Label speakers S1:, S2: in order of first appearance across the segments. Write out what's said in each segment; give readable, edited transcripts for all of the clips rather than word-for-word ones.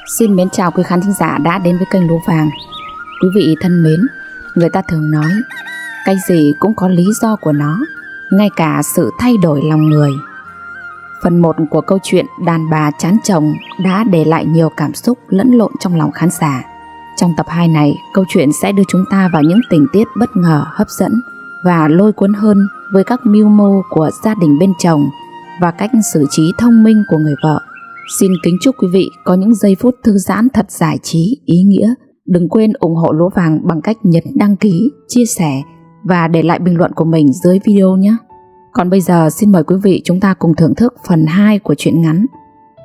S1: Xin mến chào quý khán thính giả đã đến với kênh Lúa Vàng. Quý vị thân mến, người ta thường nói cái gì cũng có lý do của nó, ngay cả sự thay đổi lòng người. Phần 1 của câu chuyện Đàn bà chán chồng đã để lại nhiều cảm xúc lẫn lộn trong lòng khán giả. Trong tập 2 này, câu chuyện sẽ đưa chúng ta vào những tình tiết bất ngờ, hấp dẫn và lôi cuốn hơn với các mưu mô của gia đình bên chồng và cách xử trí thông minh của người vợ. Xin kính chúc quý vị có những giây phút thư giãn thật giải trí, ý nghĩa. Đừng quên ủng hộ Lúa Vàng bằng cách nhấn đăng ký, chia sẻ và để lại bình luận của mình dưới video nhé. Còn bây giờ xin mời quý vị chúng ta cùng thưởng thức phần 2 của truyện ngắn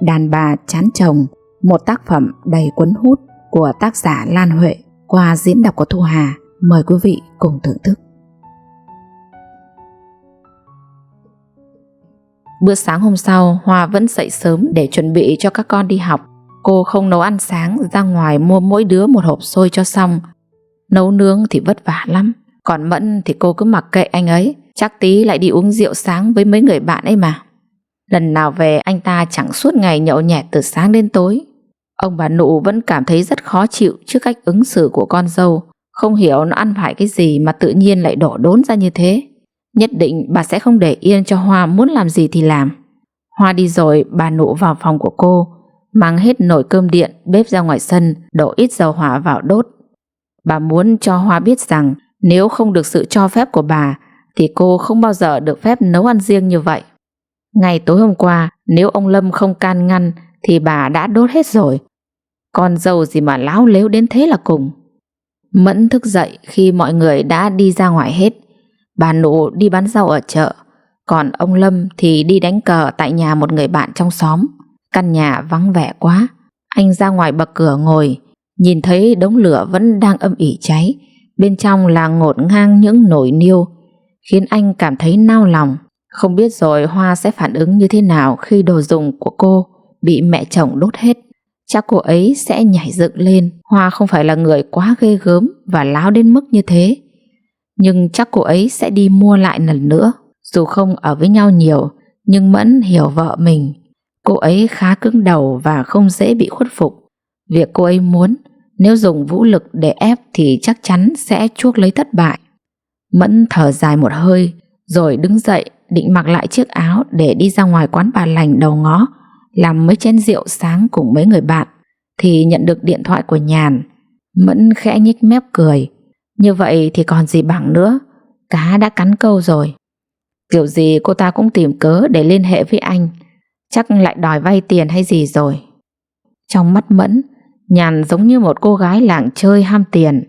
S1: Đàn bà chán chồng, một tác phẩm đầy cuốn hút của tác giả Lan Huệ qua diễn đọc của Thu Hà. Mời quý vị cùng thưởng thức. Bữa sáng hôm sau, Hoa vẫn dậy sớm để chuẩn bị cho các con đi học. Cô không nấu ăn sáng, ra ngoài mua mỗi đứa một hộp xôi cho xong. Nấu nướng thì vất vả lắm. Còn Mẫn thì cô cứ mặc kệ anh ấy, chắc tí lại đi uống rượu sáng với mấy người bạn ấy mà. Lần nào về anh ta chẳng suốt ngày nhậu nhẹt từ sáng đến tối. Ông bà Nụ vẫn cảm thấy rất khó chịu trước cách ứng xử của con dâu. Không hiểu nó ăn phải cái gì mà tự nhiên lại đổ đốn ra như thế. Nhất định bà sẽ không để yên cho Hoa muốn làm gì thì làm. Hoa đi rồi, bà Nụ vào phòng của cô, mang hết nồi cơm điện, bếp ra ngoài sân, đổ ít dầu hỏa vào đốt. Bà muốn cho Hoa biết rằng nếu không được sự cho phép của bà thì cô không bao giờ được phép nấu ăn riêng như vậy. Ngày tối hôm qua, nếu ông Lâm không can ngăn thì bà đã đốt hết rồi. Con dâu gì mà láo lếu đến thế là cùng. Mẫn thức dậy khi mọi người đã đi ra ngoài hết. Bà Nụ đi bán rau ở chợ, còn ông Lâm thì đi đánh cờ tại nhà một người bạn trong xóm. Căn nhà vắng vẻ quá. Anh ra ngoài bậc cửa ngồi, nhìn thấy đống lửa vẫn đang âm ỉ cháy, bên trong là ngổn ngang những nồi niêu, khiến anh cảm thấy nao lòng. Không biết rồi Hoa sẽ phản ứng như thế nào khi đồ dùng của cô bị mẹ chồng đốt hết. Chắc cô ấy sẽ nhảy dựng lên. Hoa không phải là người quá ghê gớm và láo đến mức như thế, nhưng chắc cô ấy sẽ đi mua lại lần nữa. Dù không ở với nhau nhiều, nhưng Mẫn hiểu vợ mình. Cô ấy khá cứng đầu và không dễ bị khuất phục. Việc cô ấy muốn, nếu dùng vũ lực để ép thì chắc chắn sẽ chuốc lấy thất bại. Mẫn thở dài một hơi, rồi đứng dậy định mặc lại chiếc áo để đi ra ngoài quán bà lành đầu ngõ làm mấy chén rượu sáng cùng mấy người bạn, thì nhận được điện thoại của Nhàn. Mẫn khẽ nhếch mép cười. Như vậy thì còn gì bằng nữa, cá đã cắn câu rồi. Kiểu gì cô ta cũng tìm cớ để liên hệ với anh, chắc lại đòi vay tiền hay gì rồi. Trong mắt Mẫn, Nhàn giống như một cô gái làng chơi ham tiền.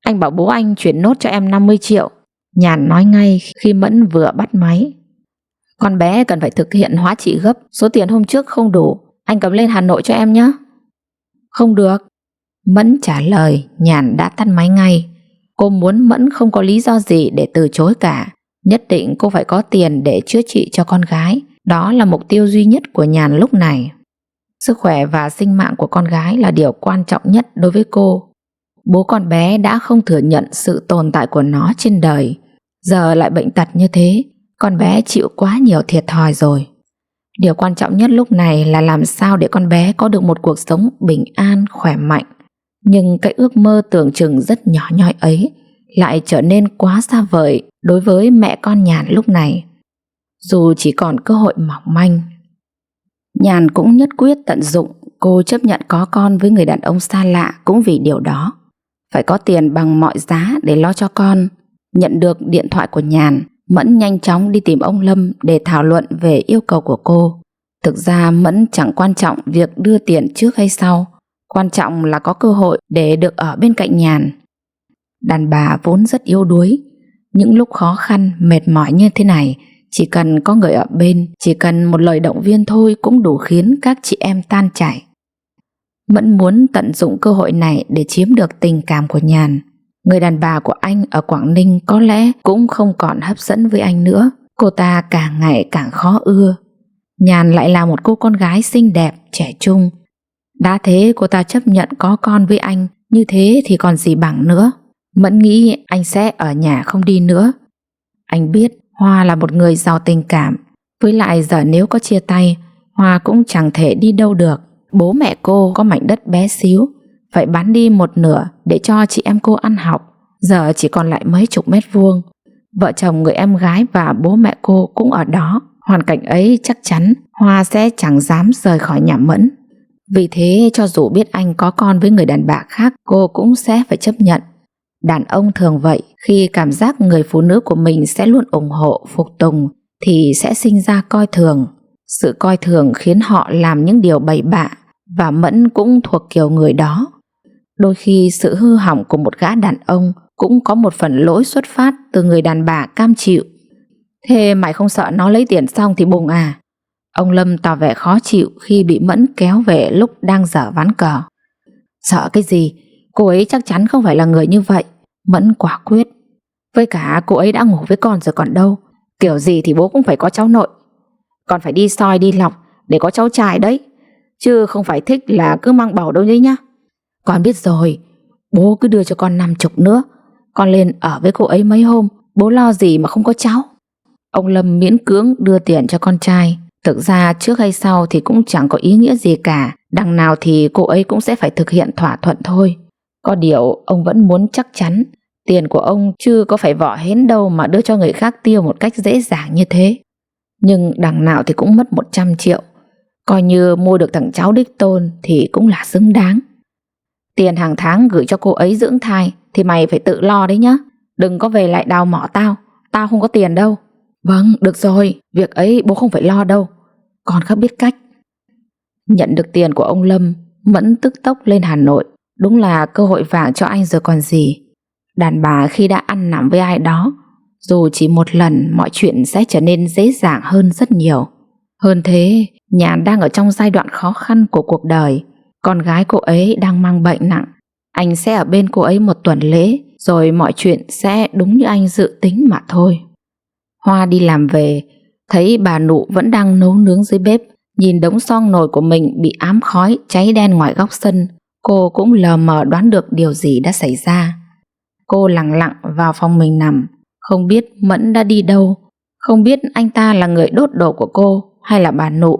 S1: Anh bảo bố anh chuyển nốt cho em 50 triệu. Nhàn nói ngay khi Mẫn vừa bắt máy. Con bé cần phải thực hiện hóa trị gấp, số tiền hôm trước không đủ, anh cầm lên Hà Nội cho em nhé. Không được. Mẫn trả lời. Nhàn đã tắt máy ngay. Cô muốn Mẫn không có lý do gì để từ chối cả. Nhất định cô phải có tiền để chữa trị cho con gái. Đó là mục tiêu duy nhất của Nhàn lúc này. Sức khỏe và sinh mạng của con gái là điều quan trọng nhất đối với cô. Bố con bé đã không thừa nhận sự tồn tại của nó trên đời. Giờ lại bệnh tật như thế, con bé chịu quá nhiều thiệt thòi rồi. Điều quan trọng nhất lúc này là làm sao để con bé có được một cuộc sống bình an, khỏe mạnh. Nhưng cái ước mơ tưởng chừng rất nhỏ nhoi ấy lại trở nên quá xa vời đối với mẹ con Nhàn lúc này. Dù chỉ còn cơ hội mỏng manh, Nhàn cũng nhất quyết tận dụng. Cô chấp nhận có con với người đàn ông xa lạ cũng vì điều đó. Phải có tiền bằng mọi giá để lo cho con. Nhận được điện thoại của Nhàn, Mẫn nhanh chóng đi tìm ông Lâm để thảo luận về yêu cầu của cô. Thực ra Mẫn chẳng quan trọng việc đưa tiền trước hay sau, quan trọng là có cơ hội để được ở bên cạnh Nhàn. Đàn bà vốn rất yếu đuối. Những lúc khó khăn, mệt mỏi như thế này, chỉ cần có người ở bên, chỉ cần một lời động viên thôi cũng đủ khiến các chị em tan chảy. Mẫn muốn tận dụng cơ hội này để chiếm được tình cảm của Nhàn. Người đàn bà của anh ở Quảng Ninh có lẽ cũng không còn hấp dẫn với anh nữa. Cô ta càng ngày càng khó ưa. Nhàn lại là một cô con gái xinh đẹp, trẻ trung. Đã thế cô ta chấp nhận có con với anh, như thế thì còn gì bằng nữa. Mẫn nghĩ anh sẽ ở nhà không đi nữa. Anh biết Hoa là một người giàu tình cảm. Với lại giờ nếu có chia tay, Hoa cũng chẳng thể đi đâu được. Bố mẹ cô có mảnh đất bé xíu, phải bán đi một nửa để cho chị em cô ăn học. Giờ chỉ còn lại mấy chục mét vuông. Vợ chồng người em gái và bố mẹ cô cũng ở đó. Hoàn cảnh ấy chắc chắn Hoa sẽ chẳng dám rời khỏi nhà Mẫn. Vì thế cho dù biết anh có con với người đàn bà khác, cô cũng sẽ phải chấp nhận. Đàn ông thường vậy, khi cảm giác người phụ nữ của mình sẽ luôn ủng hộ, phục tùng thì sẽ sinh ra coi thường. Sự coi thường khiến họ làm những điều bậy bạ, và Mẫn cũng thuộc kiểu người đó. Đôi khi sự hư hỏng của một gã đàn ông cũng có một phần lỗi xuất phát từ người đàn bà cam chịu. Thế mày không sợ nó lấy tiền xong thì bùng à? Ông Lâm tỏ vẻ khó chịu khi bị Mẫn kéo về lúc đang dở ván cờ. Sợ cái gì? Cô ấy chắc chắn không phải là người như vậy. Mẫn quả quyết. Với cả cô ấy đã ngủ với con rồi còn đâu. Kiểu gì thì bố cũng phải có cháu nội. Con phải đi soi đi lọc để có cháu trai đấy, chứ không phải thích là cứ mang bầu đâu đấy nhá. Con biết rồi, bố cứ đưa cho con 50 nữa. Con lên ở với cô ấy mấy hôm, bố lo gì mà không có cháu. Ông Lâm miễn cưỡng đưa tiền cho con trai. Thực ra trước hay sau thì cũng chẳng có ý nghĩa gì cả. Đằng nào thì cô ấy cũng sẽ phải thực hiện thỏa thuận thôi. Có điều ông vẫn muốn chắc chắn. Tiền của ông chứ có phải vỏ hến đâu mà đưa cho người khác tiêu một cách dễ dàng như thế. Nhưng đằng nào thì cũng mất 100 triệu. Coi như mua được thằng cháu đích tôn thì cũng là xứng đáng. Tiền hàng tháng gửi cho cô ấy dưỡng thai thì mày phải tự lo đấy nhá. Đừng có về lại đào mỏ tao. Tao không có tiền đâu. Vâng, được rồi, việc ấy bố không phải lo đâu. Con khá biết cách. Nhận được tiền của ông Lâm, Mẫn tức tốc lên Hà Nội. Đúng là cơ hội vàng cho anh rồi còn gì. Đàn bà khi đã ăn nằm với ai đó, dù chỉ một lần, mọi chuyện sẽ trở nên dễ dàng hơn rất nhiều. Hơn thế, Nhàn đang ở trong giai đoạn khó khăn của cuộc đời. Con gái cô ấy đang mang bệnh nặng. Anh sẽ ở bên cô ấy một tuần lễ, rồi mọi chuyện sẽ đúng như anh dự tính mà thôi. Hoa đi làm về, thấy bà Nụ vẫn đang nấu nướng dưới bếp. Nhìn đống xoong nồi của mình bị ám khói cháy đen ngoài góc sân, cô cũng lờ mờ đoán được điều gì đã xảy ra. Cô lặng lặng vào phòng mình nằm, không biết Mẫn đã đi đâu, không biết anh ta là người đốt đồ của cô hay là bà Nụ.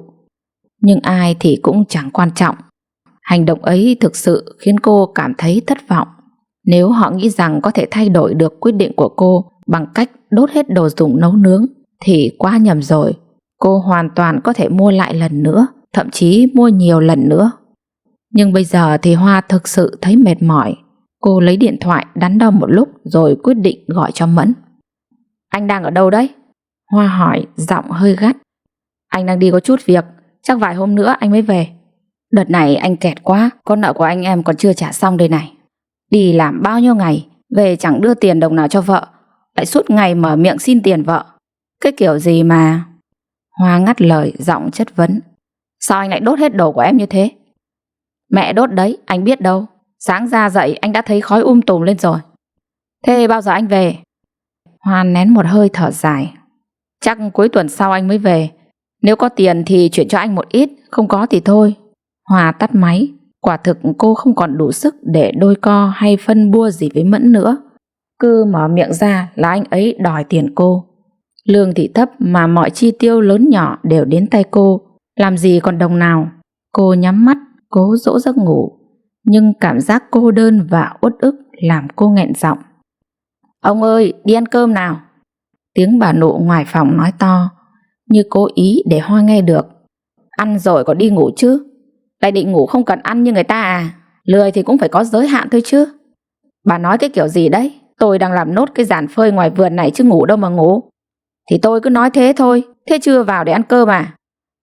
S1: Nhưng ai thì cũng chẳng quan trọng. Hành động ấy thực sự khiến cô cảm thấy thất vọng. Nếu họ nghĩ rằng có thể thay đổi được quyết định của cô bằng cách đốt hết đồ dùng nấu nướng thì quá nhầm rồi. Cô hoàn toàn có thể mua lại lần nữa, thậm chí mua nhiều lần nữa. Nhưng bây giờ thì Hoa thực sự thấy mệt mỏi. Cô lấy điện thoại đắn đo một lúc rồi quyết định gọi cho Mẫn. Anh đang ở đâu đấy? Hoa hỏi, giọng hơi gắt. Anh đang đi có chút việc, chắc vài hôm nữa anh mới về. Đợt này anh kẹt quá, con nợ của anh em còn chưa trả xong đây này. Đi làm bao nhiêu ngày, về chẳng đưa tiền đồng nào cho vợ, lại suốt ngày mở miệng xin tiền vợ. Cái kiểu gì mà... Hoa ngắt lời, giọng chất vấn. Sao anh lại đốt hết đồ của em như thế? Mẹ đốt đấy, anh biết đâu. Sáng ra dậy anh đã thấy khói tùm lên rồi. Thế bao giờ anh về? Hoa nén một hơi thở dài. Chắc cuối tuần sau anh mới về. Nếu có tiền thì chuyển cho anh một ít, không có thì thôi. Hoa tắt máy. Quả thực cô không còn đủ sức để đôi co hay phân bua gì với Mẫn nữa. Cứ mở miệng ra là anh ấy đòi tiền cô. Lương thì thấp mà mọi chi tiêu lớn nhỏ đều đến tay cô, làm gì còn đồng nào. Cô nhắm mắt, cố dỗ giấc ngủ, nhưng cảm giác cô đơn và uất ức làm cô nghẹn giọng. Ông ơi, đi ăn cơm nào. Tiếng bà Nụ ngoài phòng nói to, như cố ý để Hoa nghe được. Ăn rồi còn đi ngủ chứ? Lại định ngủ không cần ăn như người ta à? Lười thì cũng phải có giới hạn thôi chứ. Bà nói cái kiểu gì đấy? Tôi đang làm nốt cái giàn phơi ngoài vườn này chứ ngủ đâu mà ngủ. Thì tôi cứ nói thế thôi, thế chưa vào để ăn cơm à?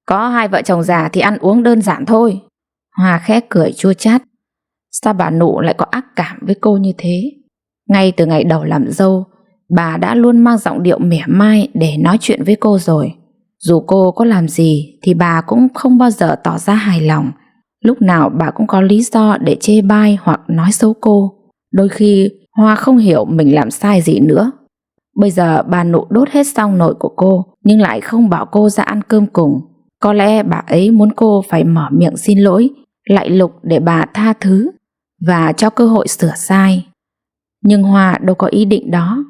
S1: Có hai vợ chồng già thì ăn uống đơn giản thôi. Hoa khẽ cười chua chát. Sao bà Nụ lại có ác cảm với cô như thế? Ngay từ ngày đầu làm dâu, bà đã luôn mang giọng điệu mỉa mai để nói chuyện với cô rồi. Dù cô có làm gì thì bà cũng không bao giờ tỏ ra hài lòng. Lúc nào bà cũng có lý do để chê bai hoặc nói xấu cô. Đôi khi Hoa không hiểu mình làm sai gì nữa. Bây giờ bà Nụ đốt hết xong nồi của cô, nhưng lại không bảo cô ra ăn cơm cùng. Có lẽ bà ấy muốn cô phải mở miệng xin lỗi, lạy lục để bà tha thứ và cho cơ hội sửa sai. Nhưng Hoa đâu có ý định đó.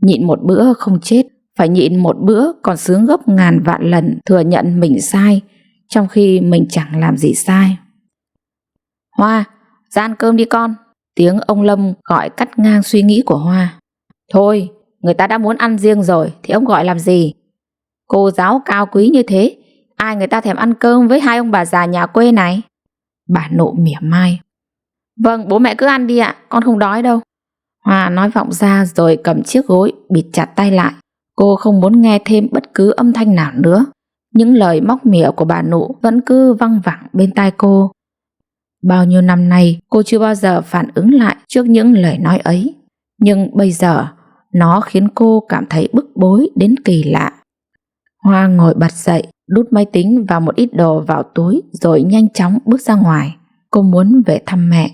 S1: Nhịn một bữa không chết, phải nhịn một bữa còn sướng gấp ngàn vạn lần thừa nhận mình sai, trong khi mình chẳng làm gì sai. Hoa, ra ăn cơm đi con. Tiếng ông Lâm gọi cắt ngang suy nghĩ của Hoa. Thôi, người ta đã muốn ăn riêng rồi thì ông gọi làm gì? Cô giáo cao quý như thế, ai người ta thèm ăn cơm với hai ông bà già nhà quê này? Bà Nộ mỉa mai. Vâng, bố mẹ cứ ăn đi ạ, con không đói đâu. Hoa nói vọng ra rồi cầm chiếc gối bịt chặt tay lại. Cô không muốn nghe thêm bất cứ âm thanh nào nữa. Những lời móc mỉa của bà Nụ vẫn cứ văng vẳng bên tai cô. Bao nhiêu năm nay cô chưa bao giờ phản ứng lại trước những lời nói ấy. Nhưng bây giờ nó khiến cô cảm thấy bức bối đến kỳ lạ. Hoa ngồi bật dậy, đút máy tính và một ít đồ vào túi rồi nhanh chóng bước ra ngoài. Cô muốn về thăm mẹ.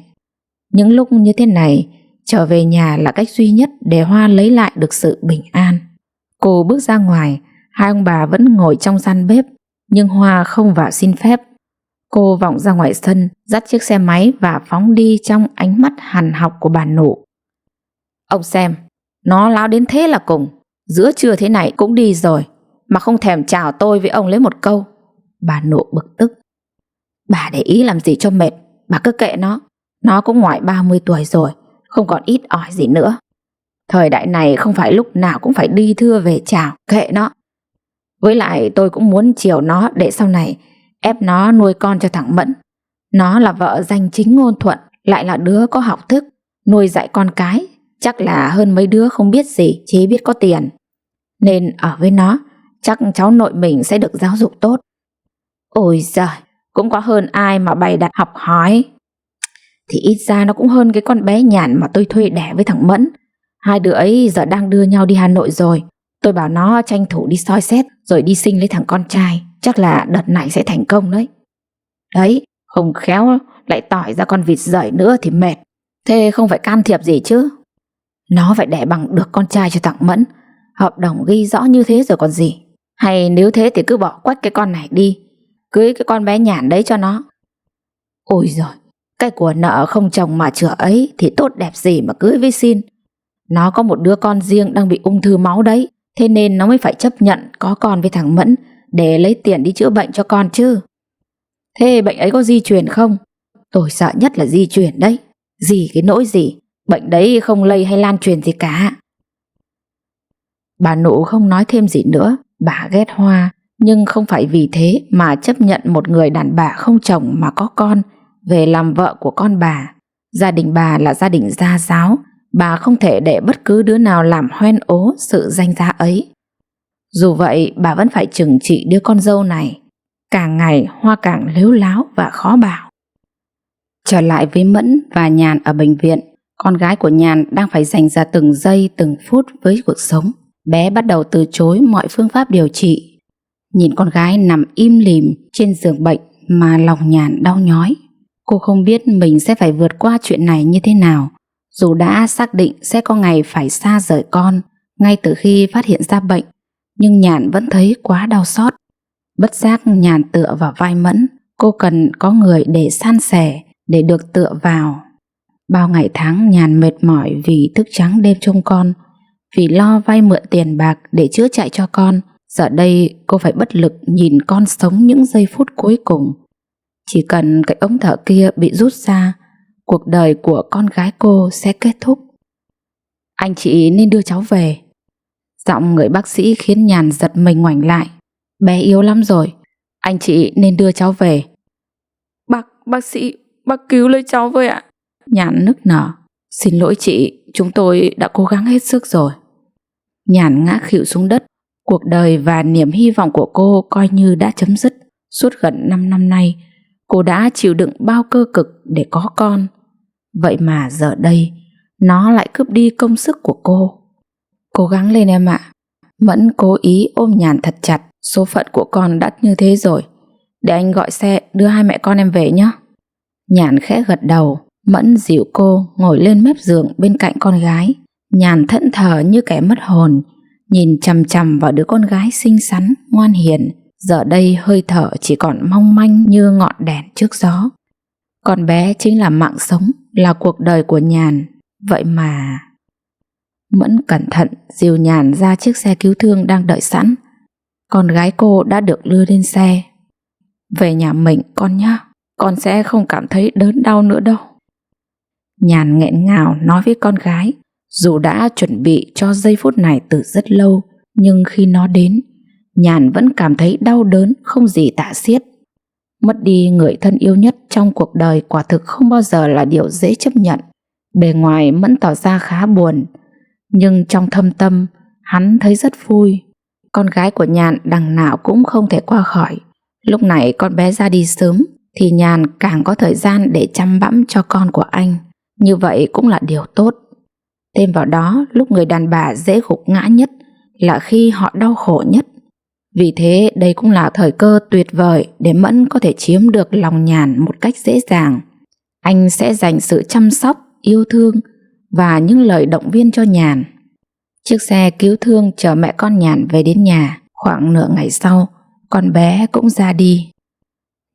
S1: Những lúc như thế này, trở về nhà là cách duy nhất để Hoa lấy lại được sự bình an. Cô bước ra ngoài, hai ông bà vẫn ngồi trong gian bếp, nhưng Hoa không vào xin phép. Cô vọng ra ngoài sân, dắt chiếc xe máy và phóng đi trong ánh mắt hằn học của bà Nụ. Ông xem, nó láo đến thế là cùng. Giữa trưa thế này cũng đi rồi, mà không thèm chào tôi với ông lấy một câu. Bà Nụ bực tức. Bà để ý làm gì cho mệt, bà cứ kệ nó. Nó cũng ngoài 30 tuổi rồi, không còn ít ỏi gì nữa. Thời đại này không phải lúc nào cũng phải đi thưa về chào, kệ nó. Với lại tôi cũng muốn chiều nó để sau này ép nó nuôi con cho thằng Mẫn. Nó là vợ danh chính ngôn thuận, lại là đứa có học thức, nuôi dạy con cái chắc là hơn mấy đứa không biết gì, chỉ biết có tiền. Nên ở với nó, chắc cháu nội mình sẽ được giáo dục tốt. Ôi giời, cũng có hơn ai mà bày đặt học hỏi. Thì ít ra nó cũng hơn cái con bé Nhàn mà tôi thuê đẻ với thằng Mẫn. Hai đứa ấy giờ đang đưa nhau đi Hà Nội rồi. Tôi bảo nó tranh thủ đi soi xét rồi đi sinh lấy thằng con trai. Chắc là đợt này sẽ thành công đấy. Đấy, không khéo lại tỏi ra con vịt dởy nữa thì mệt. Thế không phải can thiệp gì chứ. Nó phải đẻ bằng được con trai cho thằng Mẫn. Hợp đồng ghi rõ như thế rồi còn gì. Hay nếu thế thì cứ bỏ quách cái con này đi, cưới cái con bé Nhàn đấy cho nó. Ôi giời, cái của nợ không chồng mà chữa ấy thì tốt đẹp gì mà cưới với xin. Nó có một đứa con riêng đang bị ung thư máu đấy, thế nên nó mới phải chấp nhận có con với thằng Mẫn để lấy tiền đi chữa bệnh cho con chứ. Thế bệnh ấy có di truyền không? Tôi sợ nhất là di truyền đấy. Gì cái nỗi gì, bệnh đấy không lây hay lan truyền gì cả. Bà Nụ không nói thêm gì nữa. Bà ghét Hoa, nhưng không phải vì thế mà chấp nhận một người đàn bà không chồng mà có con về làm vợ của con bà. Gia đình bà là gia đình gia giáo, bà không thể để bất cứ đứa nào làm hoen ố sự danh giá ấy. Dù vậy bà vẫn phải trừng trị đứa con dâu này. Càng ngày Hoa càng lếu láo và khó bảo. Trở lại với Mẫn và Nhàn ở bệnh viện, con gái của Nhàn đang phải dành ra từng giây từng phút với cuộc sống. Bé bắt đầu từ chối mọi phương pháp điều trị. Nhìn con gái nằm im lìm trên giường bệnh mà lòng Nhàn đau nhói. Cô không biết mình sẽ phải vượt qua chuyện này như thế nào. Dù đã xác định sẽ có ngày phải xa rời con ngay từ khi phát hiện ra bệnh, nhưng Nhàn vẫn thấy quá đau xót. Bất giác Nhàn tựa vào vai Mẫn. Cô cần có người để san sẻ, để được tựa vào. Bao ngày tháng Nhàn mệt mỏi vì thức trắng đêm trông con, vì lo vay mượn tiền bạc để chữa chạy cho con. Giờ đây cô phải bất lực nhìn con sống những giây phút cuối cùng. Chỉ cần cái ống thở kia bị rút ra, cuộc đời của con gái cô sẽ kết thúc. Anh chị nên đưa cháu về. Giọng người bác sĩ khiến Nhàn giật mình ngoảnh lại. Bé yếu lắm rồi, anh chị nên đưa cháu về. Bác sĩ, bác cứu lấy cháu với ạ. Nhàn nức nở. Xin lỗi chị, chúng tôi đã cố gắng hết sức rồi. Nhàn ngã khuỵu xuống đất. Cuộc đời và niềm hy vọng của cô coi như đã chấm dứt. Suốt gần 5 năm nay, cô đã chịu đựng bao cơ cực để có con. Vậy mà giờ đây, nó lại cướp đi công sức của cô. Cố gắng lên em ạ. Mẫn cố ý ôm Nhàn thật chặt. Số phận của con đã như thế rồi. Để anh gọi xe đưa hai mẹ con em về nhé. Nhàn khẽ gật đầu. Mẫn dìu cô ngồi lên mép giường bên cạnh con gái. Nhàn thẫn thờ như kẻ mất hồn, nhìn chằm chằm vào đứa con gái xinh xắn, ngoan hiền. Giờ đây hơi thở chỉ còn mong manh như ngọn đèn trước gió. Con bé chính là mạng sống, là cuộc đời của Nhàn. Vậy mà... Mẫn cẩn thận dìu Nhàn ra chiếc xe cứu thương đang đợi sẵn. Con gái cô đã được đưa lên xe. Về nhà mình con nhá, con sẽ không cảm thấy đớn đau nữa đâu. Nhàn nghẹn ngào nói với con gái. Dù đã chuẩn bị cho giây phút này từ rất lâu, nhưng khi nó đến, Nhàn vẫn cảm thấy đau đớn không gì tả xiết. Mất đi người thân yêu nhất trong cuộc đời quả thực không bao giờ là điều dễ chấp nhận. Bề ngoài Mẫn tỏ ra khá buồn, nhưng trong thâm tâm hắn thấy rất vui. Con gái của Nhàn đằng nào cũng không thể qua khỏi. Lúc này con bé ra đi sớm thì Nhàn càng có thời gian để chăm bẵm cho con của anh. Như vậy cũng là điều tốt. Thêm vào đó, lúc người đàn bà dễ gục ngã nhất là khi họ đau khổ nhất. Vì thế đây cũng là thời cơ tuyệt vời để Mẫn có thể chiếm được lòng Nhàn một cách dễ dàng. Anh sẽ dành sự chăm sóc, yêu thương và những lời động viên cho Nhàn. Chiếc xe cứu thương chở mẹ con Nhàn về đến nhà. Khoảng nửa ngày sau, con bé cũng ra đi.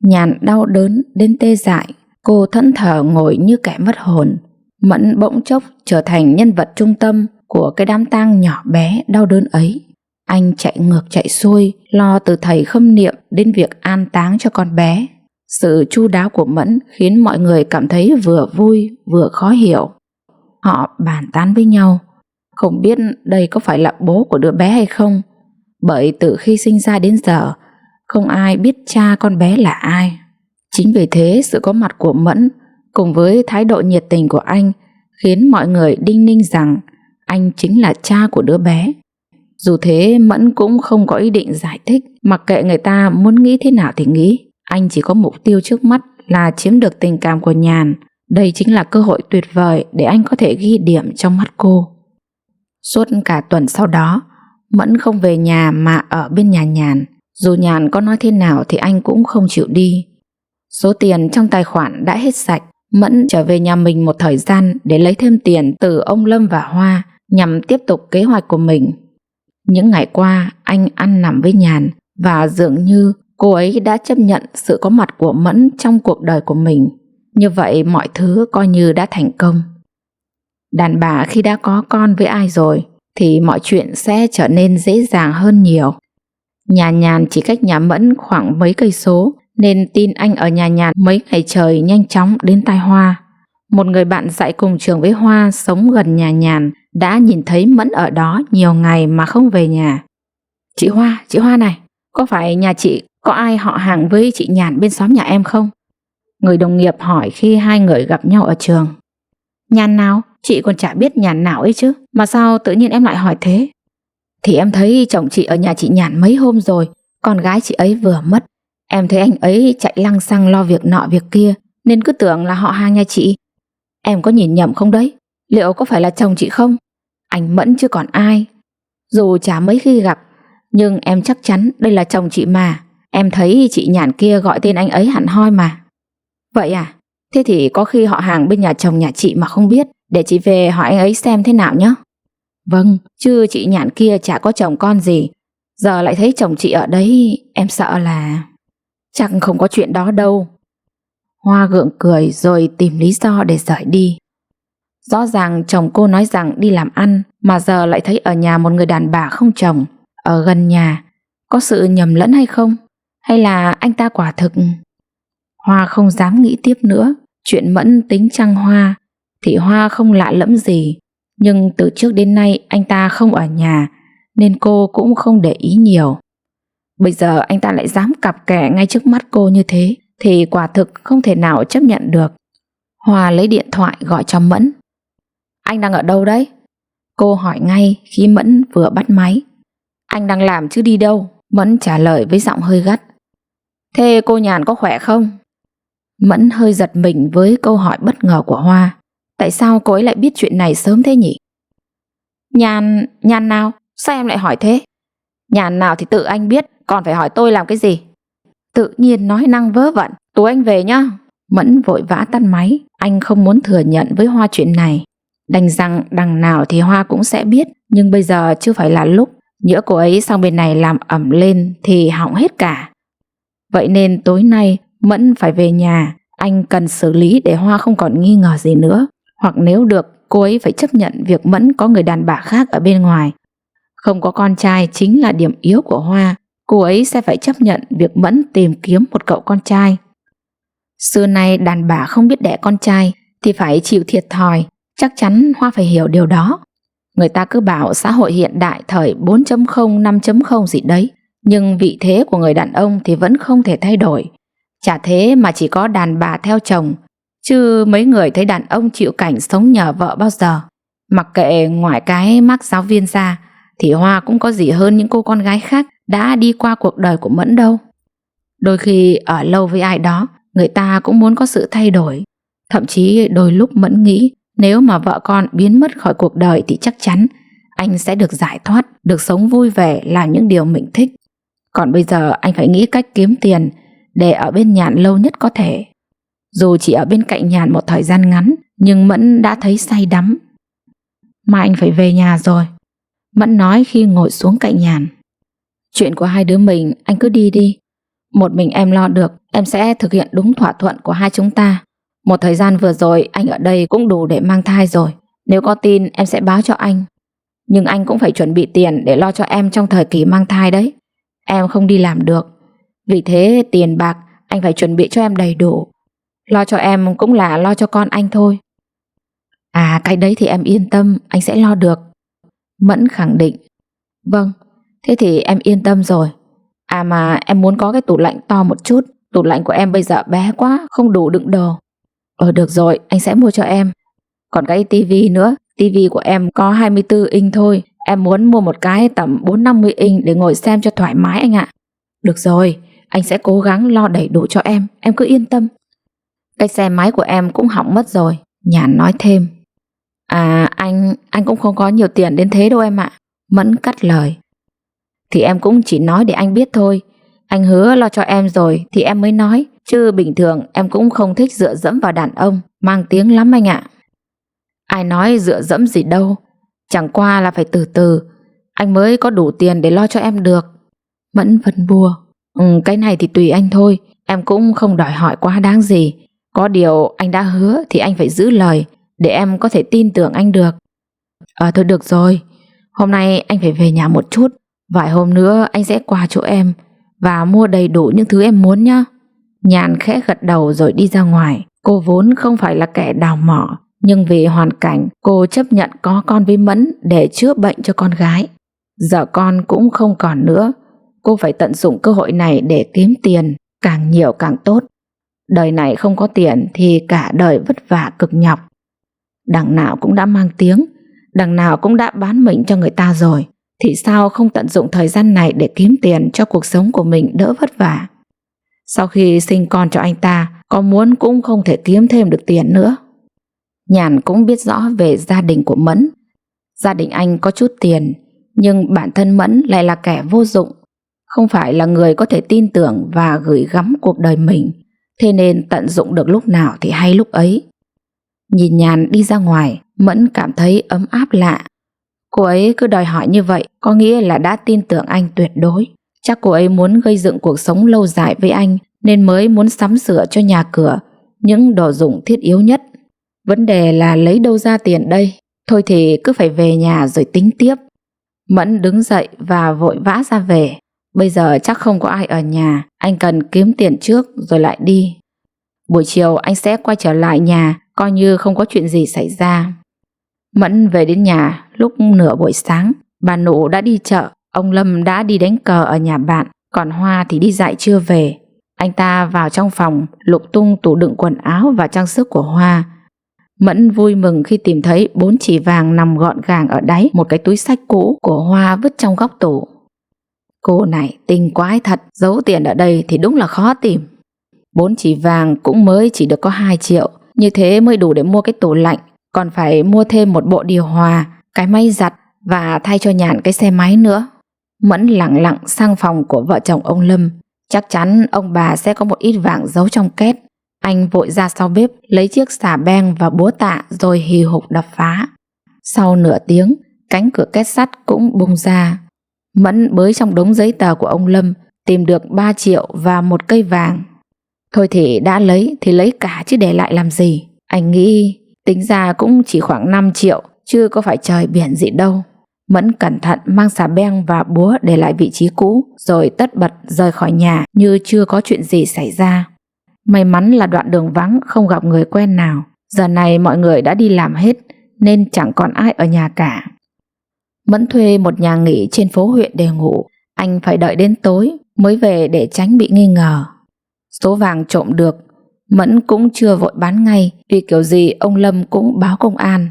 S1: Nhàn đau đớn đến tê dại, cô thẫn thờ ngồi như kẻ mất hồn. Mẫn bỗng chốc trở thành nhân vật trung tâm của cái đám tang nhỏ bé đau đớn ấy. Anh chạy ngược chạy xuôi, lo từ thầy khâm niệm đến việc an táng cho con bé. Sự chu đáo của Mẫn khiến mọi người cảm thấy vừa vui vừa khó hiểu. Họ bàn tán với nhau, không biết đây có phải là bố của đứa bé hay không, bởi từ khi sinh ra đến giờ không ai biết cha con bé là ai. Chính vì thế sự có mặt của Mẫn cùng với thái độ nhiệt tình của anh khiến mọi người đinh ninh rằng anh chính là cha của đứa bé. Dù thế Mẫn cũng không có ý định giải thích, mặc kệ người ta muốn nghĩ thế nào thì nghĩ. Anh chỉ có mục tiêu trước mắt là chiếm được tình cảm của Nhàn. Đây chính là cơ hội tuyệt vời để anh có thể ghi điểm trong mắt cô. Suốt cả tuần sau đó, Mẫn không về nhà mà ở bên nhà Nhàn. Dù Nhàn có nói thế nào thì anh cũng không chịu đi. Số tiền trong tài khoản đã hết sạch. Mẫn trở về nhà mình một thời gian để lấy thêm tiền từ ông Lâm và Hoa nhằm tiếp tục kế hoạch của mình. Những ngày qua anh ăn nằm với Nhàn và dường như cô ấy đã chấp nhận sự có mặt của Mẫn trong cuộc đời của mình. Như vậy mọi thứ coi như đã thành công. Đàn bà khi đã có con với ai rồi thì mọi chuyện sẽ trở nên dễ dàng hơn nhiều. Nhà Nhàn chỉ cách nhà Mẫn khoảng mấy cây số, nên tin anh ở nhà Nhàn mấy ngày trời nhanh chóng đến tai Hoa. Một người bạn dạy cùng trường với Hoa sống gần nhà Nhàn đã nhìn thấy Mẫn ở đó nhiều ngày mà không về nhà. Chị Hoa này, có phải nhà chị có ai họ hàng với chị Nhàn bên xóm nhà em không? Người đồng nghiệp hỏi khi hai người gặp nhau ở trường. Nhàn nào? Chị còn chả biết Nhàn nào ấy chứ, mà sao tự nhiên em lại hỏi thế? Thì em thấy chồng chị ở nhà chị Nhàn mấy hôm rồi, con gái chị ấy vừa mất. Em thấy anh ấy chạy lăng xăng lo việc nọ việc kia, nên cứ tưởng là họ hàng nhà chị. Em có nhìn nhầm không đấy? Liệu có phải là chồng chị không? Anh Mẫn chứ còn ai. Dù chả mấy khi gặp, nhưng em chắc chắn đây là chồng chị mà. Em thấy chị Nhàn kia gọi tên anh ấy hẳn hoi mà. Vậy à? Thế thì có khi họ hàng bên nhà chồng nhà chị mà không biết. Để chị về hỏi anh ấy xem thế nào nhé. Vâng, chứ chị Nhàn kia chả có chồng con gì. Giờ lại thấy chồng chị ở đấy, em sợ là... Chắc không có chuyện đó đâu. Hoa gượng cười rồi tìm lý do để rời đi. Rõ ràng chồng cô nói rằng đi làm ăn, mà giờ lại thấy ở nhà một người đàn bà không chồng, ở gần nhà. Có sự nhầm lẫn hay không? Hay là anh ta quả thực... Hoa không dám nghĩ tiếp nữa. Chuyện Mẫn tính trăng Hoa thì Hoa không lạ lẫm gì, nhưng từ trước đến nay anh ta không ở nhà nên cô cũng không để ý nhiều. Bây giờ anh ta lại dám cặp kè ngay trước mắt cô như thế thì quả thực không thể nào chấp nhận được. Hoa lấy điện thoại gọi cho Mẫn. Anh đang ở đâu đấy? Cô hỏi ngay khi Mẫn vừa bắt máy. Anh đang làm chứ đi đâu? Mẫn trả lời với giọng hơi gắt. Thế cô Nhàn có khỏe không? Mẫn hơi giật mình với câu hỏi bất ngờ của Hoa. Tại sao cô ấy lại biết chuyện này sớm thế nhỉ? Nhàn nào? Sao em lại hỏi thế? Nhàn nào thì tự anh biết, còn phải hỏi tôi làm cái gì? Tự nhiên nói năng vớ vẩn. Tú anh về nhá. Mẫn vội vã tắt máy. Anh không muốn thừa nhận với Hoa chuyện này. Đành rằng đằng nào thì Hoa cũng sẽ biết, nhưng bây giờ chưa phải là lúc. Nhỡ cô ấy sang bên này làm ẩm lên thì hỏng hết cả. Vậy nên tối nay Mẫn phải về nhà. Anh cần xử lý để Hoa không còn nghi ngờ gì nữa. Hoặc nếu được, cô ấy phải chấp nhận việc Mẫn có người đàn bà khác ở bên ngoài. Không có con trai chính là điểm yếu của Hoa. cô ấy sẽ phải chấp nhận việc Mẫn tìm kiếm một cậu con trai. Xưa nay đàn bà không biết đẻ con trai thì phải chịu thiệt thòi, chắc chắn Hoa phải hiểu điều đó. Người ta cứ bảo xã hội hiện đại thời 4.0, 5.0 gì đấy, nhưng vị thế của người đàn ông thì vẫn không thể thay đổi. Chả thế mà chỉ có đàn bà theo chồng, chứ mấy người thấy đàn ông chịu cảnh sống nhờ vợ bao giờ. Mặc kệ ngoài cái mác giáo viên ra thì Hoa cũng có gì hơn những cô con gái khác đã đi qua cuộc đời của Mẫn đâu. Đôi khi ở lâu với ai đó, người ta cũng muốn có sự thay đổi. Thậm chí đôi lúc Mẫn nghĩ nếu mà vợ con biến mất khỏi cuộc đời thì chắc chắn anh sẽ được giải thoát, được sống vui vẻ làm những điều mình thích. Còn bây giờ anh phải nghĩ cách kiếm tiền để ở bên Nhàn lâu nhất có thể. Dù chỉ ở bên cạnh Nhàn một thời gian ngắn, nhưng Mẫn đã thấy say đắm. Mai anh phải về nhà rồi, Mẫn nói khi ngồi xuống cạnh Nhàn. Chuyện của hai đứa mình anh cứ đi đi. Một mình em lo được, em sẽ thực hiện đúng thỏa thuận của hai chúng ta. Một thời gian vừa rồi anh ở đây cũng đủ để mang thai rồi. Nếu có tin em sẽ báo cho anh. Nhưng anh cũng phải chuẩn bị tiền để lo cho em trong thời kỳ mang thai đấy. Em không đi làm được, vì thế tiền bạc anh phải chuẩn bị cho em đầy đủ. Lo cho em cũng là lo cho con anh thôi. À, cái đấy thì em yên tâm, anh sẽ lo được, Mẫn khẳng định. Vâng, thế thì em yên tâm rồi. À mà em muốn có cái tủ lạnh to một chút. Tủ lạnh của em bây giờ bé quá, không đủ đựng đồ. Được rồi, anh sẽ mua cho em. Còn cái tivi nữa, tivi của em có 24 inch thôi. Em muốn mua một cái tầm 4-50 inch để ngồi xem cho thoải mái anh ạ. Được rồi, anh sẽ cố gắng lo đầy đủ cho em cứ yên tâm. Cái xe máy của em cũng hỏng mất rồi, Nhàn nói thêm. À, anh cũng không có nhiều tiền đến thế đâu em ạ, Mẫn cắt lời. Thì em cũng chỉ nói để anh biết thôi. Anh hứa lo cho em rồi thì em mới nói, chứ bình thường em cũng không thích dựa dẫm vào đàn ông, mang tiếng lắm anh ạ. Ai nói dựa dẫm gì đâu, chẳng qua là phải từ từ, anh mới có đủ tiền để lo cho em được, Mẫn phân bua. Cái này thì tùy anh thôi, em cũng không đòi hỏi quá đáng gì. Có điều anh đã hứa thì anh phải giữ lời, để em có thể tin tưởng anh được. Thôi được rồi, hôm nay anh phải về nhà một chút. Vài hôm nữa anh sẽ qua chỗ em và mua đầy đủ những thứ em muốn nhé. Nhàn khẽ gật đầu rồi đi ra ngoài. Cô vốn không phải là kẻ đào mỏ, nhưng vì hoàn cảnh cô chấp nhận có con với Mẫn để chữa bệnh cho con gái. Giờ con cũng không còn nữa, cô phải tận dụng cơ hội này để kiếm tiền, càng nhiều càng tốt. Đời này không có tiền thì cả đời vất vả cực nhọc. Đằng nào cũng đã mang tiếng, đằng nào cũng đã bán mình cho người ta rồi, thì sao không tận dụng thời gian này để kiếm tiền cho cuộc sống của mình đỡ vất vả. Sau khi sinh con cho anh ta, có muốn cũng không thể kiếm thêm được tiền nữa. Nhàn cũng biết rõ về gia đình của Mẫn. Gia đình anh có chút tiền, nhưng bản thân Mẫn lại là kẻ vô dụng, không phải là người có thể tin tưởng và gửi gắm cuộc đời mình. Thế nên tận dụng được lúc nào thì hay lúc ấy. Nhìn Nhàn đi ra ngoài, Mẫn cảm thấy ấm áp lạ. Cô ấy cứ đòi hỏi như vậy có nghĩa là đã tin tưởng anh tuyệt đối. Chắc cô ấy muốn gây dựng cuộc sống lâu dài với anh, nên mới muốn sắm sửa cho nhà cửa những đồ dùng thiết yếu nhất. Vấn đề là lấy đâu ra tiền đây? Thôi thì cứ phải về nhà rồi tính tiếp. Mẫn đứng dậy và vội vã ra về. Bây giờ chắc không có ai ở nhà, anh cần kiếm tiền trước rồi lại đi. Buổi chiều anh sẽ quay trở lại nhà, coi như không có chuyện gì xảy ra. Mẫn về đến nhà lúc nửa buổi sáng. Bà Nụ đã đi chợ, ông Lâm đã đi đánh cờ ở nhà bạn, còn Hoa thì đi dạy chưa về. Anh ta vào trong phòng lục tung tủ đựng quần áo và trang sức của Hoa. Mẫn vui mừng khi tìm thấy 4 chỉ vàng nằm gọn gàng ở đáy một cái túi xách cũ của Hoa vứt trong góc tủ. Cô này tinh quái thật, giấu tiền ở đây thì đúng là khó tìm. 4 chỉ vàng cũng mới chỉ được có 2 triệu, như thế mới đủ để mua cái tủ lạnh, còn phải mua thêm một bộ điều hòa, cái máy giặt và thay cho Nhàn cái xe máy nữa. Mẫn lẳng lặng sang phòng của vợ chồng ông Lâm. Chắc chắn ông bà sẽ có một ít vàng giấu trong két. Anh vội ra sau bếp lấy chiếc xà beng và búa tạ rồi hì hục đập phá. Sau nửa tiếng, cánh cửa két sắt cũng bung ra. Mẫn bới trong đống giấy tờ của ông Lâm tìm được 3 triệu và một cây vàng. Thôi thì đã lấy thì lấy cả chứ để lại làm gì. Anh nghĩ tính ra cũng chỉ khoảng 5 triệu, chứ có phải trời biển gì đâu. Mẫn cẩn thận mang xà beng và búa để lại vị trí cũ, rồi tất bật rời khỏi nhà như chưa có chuyện gì xảy ra. May mắn là đoạn đường vắng, không gặp người quen nào. Giờ này mọi người đã đi làm hết nên chẳng còn ai ở nhà cả. Mẫn thuê một nhà nghỉ trên phố huyện để ngủ. Anh phải đợi đến tối mới về để tránh bị nghi ngờ. Số vàng trộm được Mẫn cũng chưa vội bán ngay, vì kiểu gì ông Lâm cũng báo công an.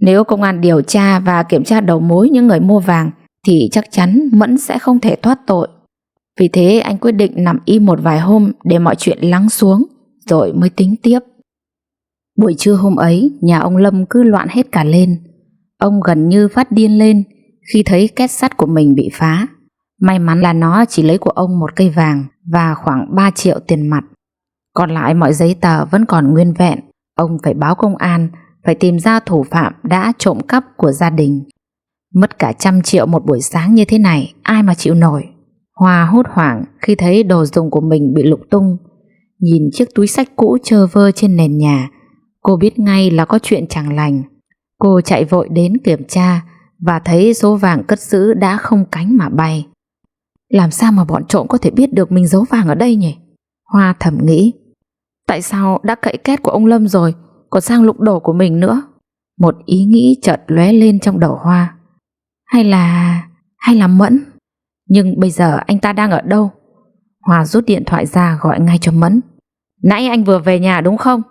S1: Nếu công an điều tra và kiểm tra đầu mối những người mua vàng thì chắc chắn Mẫn sẽ không thể thoát tội. Vì thế anh quyết định nằm im một vài hôm để mọi chuyện lắng xuống rồi mới tính tiếp. Buổi trưa hôm ấy, nhà ông Lâm cứ loạn hết cả lên. Ông gần như phát điên lên khi thấy két sắt của mình bị phá. May mắn là nó chỉ lấy của ông một cây vàng và khoảng 3 triệu tiền mặt. Còn lại mọi giấy tờ vẫn còn nguyên vẹn. Ông phải báo công an, phải tìm ra thủ phạm đã trộm cắp của gia đình. Mất cả 100 triệu một buổi sáng như thế này, ai mà chịu nổi. Hoa hốt hoảng khi thấy đồ dùng của mình bị lục tung. Nhìn chiếc túi xách cũ trơ vơ trên nền nhà, cô biết ngay là có chuyện chẳng lành. Cô chạy vội đến kiểm tra và thấy số vàng cất giữ đã không cánh mà bay. Làm sao mà bọn trộm có thể biết được mình giấu vàng ở đây nhỉ? Hoa thầm nghĩ. Tại sao đã cậy két của ông Lâm rồi còn sang lục đồ của mình nữa? Một ý nghĩ chợt lóe lên trong đầu Hoa. Hay là Mẫn? Nhưng bây giờ anh ta đang ở đâu? Hoa rút điện thoại ra gọi ngay cho Mẫn. Nãy anh vừa về nhà đúng không?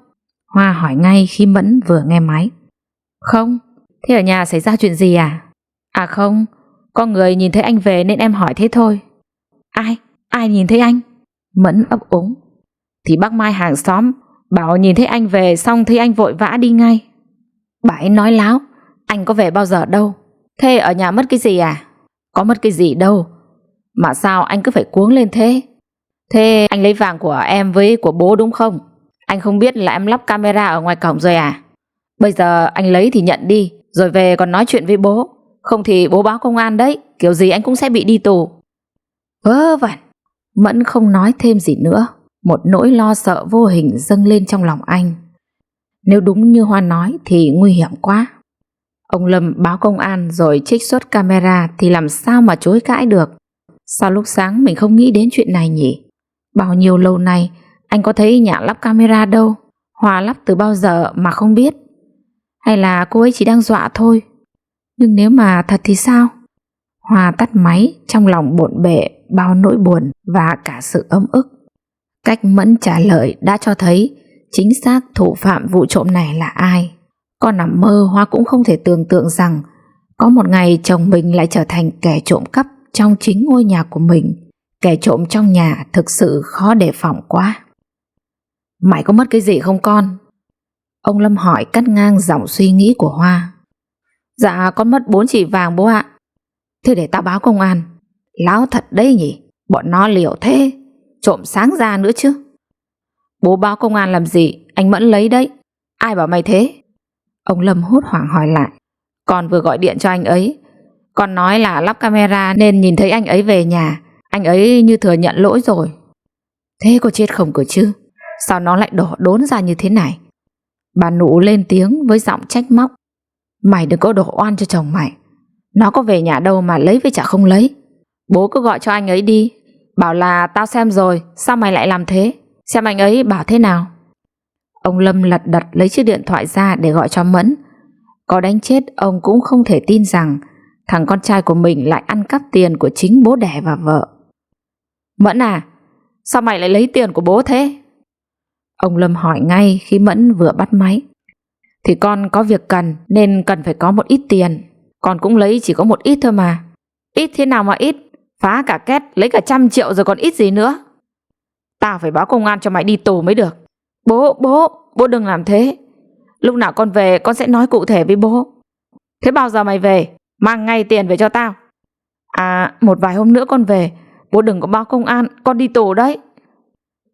S1: Hoa hỏi ngay khi Mẫn vừa nghe máy. Không. Thế ở nhà xảy ra chuyện gì à? À không, có người nhìn thấy anh về nên em hỏi thế thôi. Ai nhìn thấy anh? Mẫn ấp úng. Thì bác Mai hàng xóm bảo nhìn thấy anh về xong thấy anh vội vã đi ngay. Bà ấy nói láo, anh có về bao giờ đâu. Thế ở nhà mất cái gì à? Có mất cái gì đâu. Mà sao anh cứ phải cuống lên thế? Thế anh lấy vàng của em với của bố đúng không? Anh không biết là em lắp camera ở ngoài cổng rồi à? Bây giờ anh lấy thì nhận đi, rồi về còn nói chuyện với bố. Không thì bố báo công an đấy, kiểu gì anh cũng sẽ bị đi tù. Vớ vẩn. Mẫn không nói thêm gì nữa. Một nỗi lo sợ vô hình dâng lên trong lòng anh. Nếu đúng như Hoa nói thì nguy hiểm quá. Ông Lâm báo công an rồi trích xuất camera thì làm sao mà chối cãi được. Sao lúc sáng mình không nghĩ đến chuyện này nhỉ? Bao nhiêu lâu nay anh có thấy nhà lắp camera đâu. Hoa lắp từ bao giờ mà không biết? Hay là cô ấy chỉ đang dọa thôi? Nhưng nếu mà thật thì sao? Hoa tắt máy, trong lòng bộn bề bao nỗi buồn và cả sự ấm ức. Cách Mẫn trả lời đã cho thấy chính xác thủ phạm vụ trộm này là ai. Con nằm mơ, Hoa cũng không thể tưởng tượng rằng có một ngày chồng mình lại trở thành kẻ trộm cắp trong chính ngôi nhà của mình. Kẻ trộm trong nhà thực sự khó đề phòng quá. Mày có mất cái gì không con? Ông Lâm hỏi cắt ngang dòng suy nghĩ của Hoa. Dạ con mất 4 chỉ vàng bố ạ. Thế để tao báo công an. Láo thật đấy nhỉ, bọn nó liều thế, trộm sáng ra nữa chứ. Bố báo công an làm gì, anh Mẫn lấy đấy. Ai bảo mày thế? Ông Lâm hốt hoảng hỏi lại. Con vừa gọi điện cho anh ấy, con nói là lắp camera nên nhìn thấy anh ấy về nhà. Anh ấy như thừa nhận lỗi rồi. Thế có chết không cơ chứ? Sao nó lại đổ đốn ra như thế này? Bà Nụ lên tiếng với giọng trách móc. Mày đừng có đổ oan cho chồng mày. Nó có về nhà đâu mà lấy với chả không lấy. Bố cứ gọi cho anh ấy đi, bảo là tao xem rồi, sao mày lại làm thế? Xem anh ấy bảo thế nào. Ông Lâm lật đật lấy chiếc điện thoại ra để gọi cho Mẫn. Có đánh chết ông cũng không thể tin rằng thằng con trai của mình lại ăn cắp tiền của chính bố đẻ và vợ. Mẫn à, sao mày lại lấy tiền của bố thế? Ông Lâm hỏi ngay khi Mẫn vừa bắt máy. Thì con có việc cần nên cần phải có một ít tiền. Con cũng lấy chỉ có một ít thôi mà. Ít thế nào mà ít? Phá cả két lấy cả 100 triệu rồi còn ít gì nữa. Tao phải báo công an cho mày đi tù mới được. Bố đừng làm thế. Lúc nào con về con sẽ nói cụ thể với bố. Thế bao giờ mày về? Mang ngay tiền về cho tao. À, một vài hôm nữa con về. Bố đừng có báo công an, con đi tù đấy.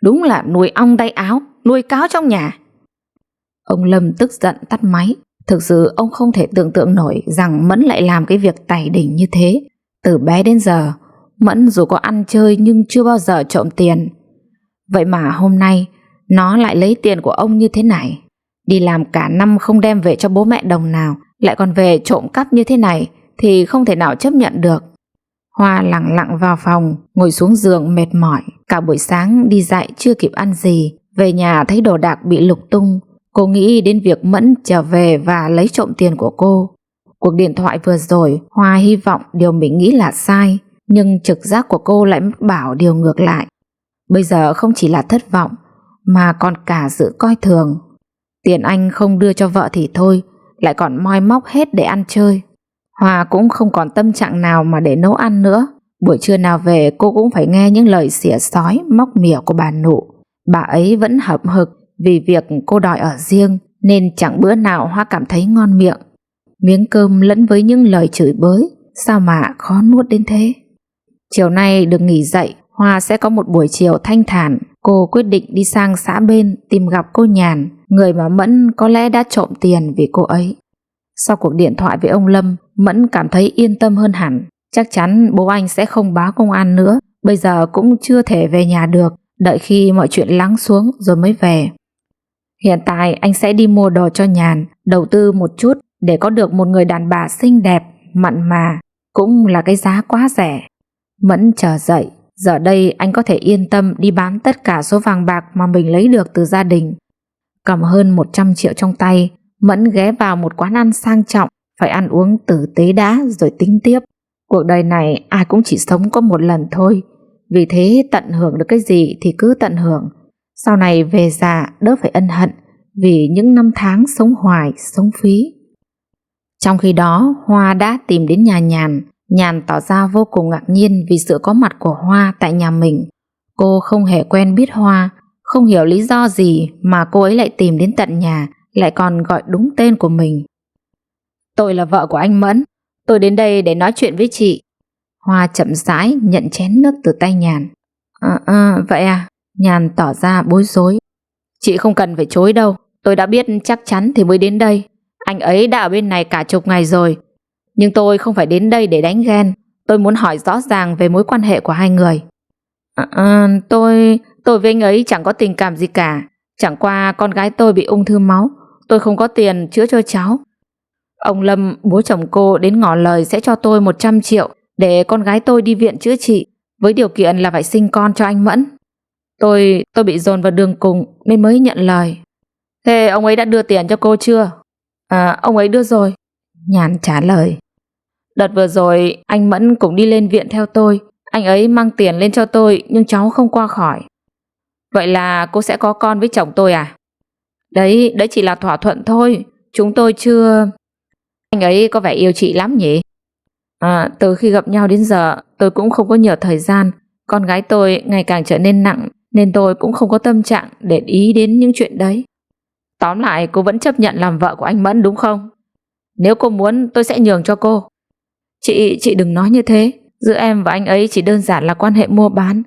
S1: Đúng là nuôi ong tay áo, nuôi cáo trong nhà. Ông Lâm tức giận tắt máy. Thực sự ông không thể tưởng tượng nổi rằng Mẫn lại làm cái việc tày đỉnh như thế. Từ bé đến giờ, Mẫn dù có ăn chơi nhưng chưa bao giờ trộm tiền. Vậy mà hôm nay nó lại lấy tiền của ông như thế này. Đi làm cả năm không đem về cho bố mẹ đồng nào, lại còn về trộm cắp như thế này thì không thể nào chấp nhận được. Hoa lẳng lặng vào phòng, ngồi xuống giường mệt mỏi. Cả buổi sáng đi dạy chưa kịp ăn gì, về nhà thấy đồ đạc bị lục tung. Cô nghĩ đến việc Mẫn trở về và lấy trộm tiền của cô. Cuộc điện thoại vừa rồi, Hoa hy vọng điều mình nghĩ là sai, nhưng trực giác của cô lại bảo điều ngược lại. Bây giờ không chỉ là thất vọng, mà còn cả sự coi thường. Tiền anh không đưa cho vợ thì thôi, lại còn moi móc hết để ăn chơi. Hoa cũng không còn tâm trạng nào mà để nấu ăn nữa. Buổi trưa nào về cô cũng phải nghe những lời xỉa xói, móc mỉa của bà Nụ. Bà ấy vẫn hậm hực vì việc cô đòi ở riêng, nên chẳng bữa nào Hoa cảm thấy ngon miệng. Miếng cơm lẫn với những lời chửi bới, sao mà khó nuốt đến thế. Chiều nay được nghỉ dậy, Hoa sẽ có một buổi chiều thanh thản. Cô quyết định đi sang xã bên tìm gặp cô Nhàn, người mà Mẫn có lẽ đã trộm tiền vì cô ấy. Sau cuộc điện thoại với ông Lâm, Mẫn cảm thấy yên tâm hơn hẳn. Chắc chắn bố anh sẽ không báo công an nữa. Bây giờ cũng chưa thể về nhà được, đợi khi mọi chuyện lắng xuống rồi mới về. Hiện tại anh sẽ đi mua đồ cho Nhàn, đầu tư một chút để có được một người đàn bà xinh đẹp, mặn mà, cũng là cái giá quá rẻ. Mẫn trở dậy, giờ đây anh có thể yên tâm đi bán tất cả số vàng bạc mà mình lấy được từ gia đình. Cầm hơn 100 triệu trong tay, Mẫn ghé vào một quán ăn sang trọng, phải ăn uống tử tế đã rồi tính tiếp. Cuộc đời này ai cũng chỉ sống có một lần thôi, vì thế tận hưởng được cái gì thì cứ tận hưởng. Sau này về già đỡ phải ân hận vì những năm tháng sống hoài, sống phí. Trong khi đó, Hoa đã tìm đến nhà Nhàn. Nhàn tỏ ra vô cùng ngạc nhiên vì sự có mặt của Hoa tại nhà mình. Cô không hề quen biết Hoa, không hiểu lý do gì mà cô ấy lại tìm đến tận nhà, lại còn gọi đúng tên của mình. Tôi là vợ của anh Mẫn, tôi đến đây để nói chuyện với chị. Hoa chậm rãi nhận chén nước từ tay Nhàn. Vậy à? Nhàn tỏ ra bối rối. Chị không cần phải chối đâu, tôi đã biết chắc chắn thì mới đến đây. Anh ấy đã ở bên này cả chục ngày rồi. Nhưng tôi không phải đến đây để đánh ghen, tôi muốn hỏi rõ ràng về mối quan hệ của hai người. Tôi với anh ấy chẳng có tình cảm gì cả. Chẳng qua con gái tôi bị ung thư máu, tôi không có tiền chữa cho cháu. Ông Lâm, bố chồng cô, đến ngỏ lời sẽ cho tôi 100 triệu để con gái tôi đi viện chữa trị, với điều kiện là phải sinh con cho anh Mẫn. Tôi bị dồn vào đường cùng nên mới nhận lời. Thế ông ấy đã đưa tiền cho cô chưa? Ông ấy đưa rồi, Nhàn trả lời. Đợt vừa rồi anh Mẫn cũng đi lên viện theo tôi. Anh ấy mang tiền lên cho tôi nhưng cháu không qua khỏi. Vậy là cô sẽ có con với chồng tôi à? Đấy chỉ là thỏa thuận thôi, chúng tôi chưa... Anh ấy có vẻ yêu chị lắm nhỉ? Từ khi gặp nhau đến giờ tôi cũng không có nhiều thời gian. Con gái tôi ngày càng trở nên nặng nên tôi cũng không có tâm trạng để ý đến những chuyện đấy. Tóm lại cô vẫn chấp nhận làm vợ của anh Mẫn đúng không? Nếu cô muốn tôi sẽ nhường cho cô. Chị đừng nói như thế. Giữa em và anh ấy chỉ đơn giản là quan hệ mua bán.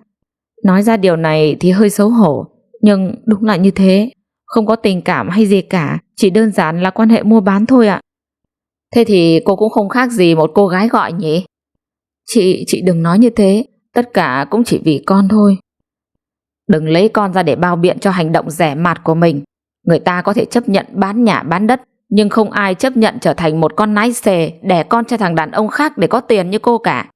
S1: Nói ra điều này thì hơi xấu hổ, nhưng đúng là như thế. Không có tình cảm hay gì cả, chỉ đơn giản là quan hệ mua bán thôi ạ. Thế thì cô cũng không khác gì một cô gái gọi nhỉ? Chị đừng nói như thế. Tất cả cũng chỉ vì con thôi. Đừng lấy con ra để bao biện cho hành động rẻ mạt của mình. Người ta có thể chấp nhận bán nhà bán đất, nhưng không ai chấp nhận trở thành một con nái xề đẻ con cho thằng đàn ông khác để có tiền như cô cả.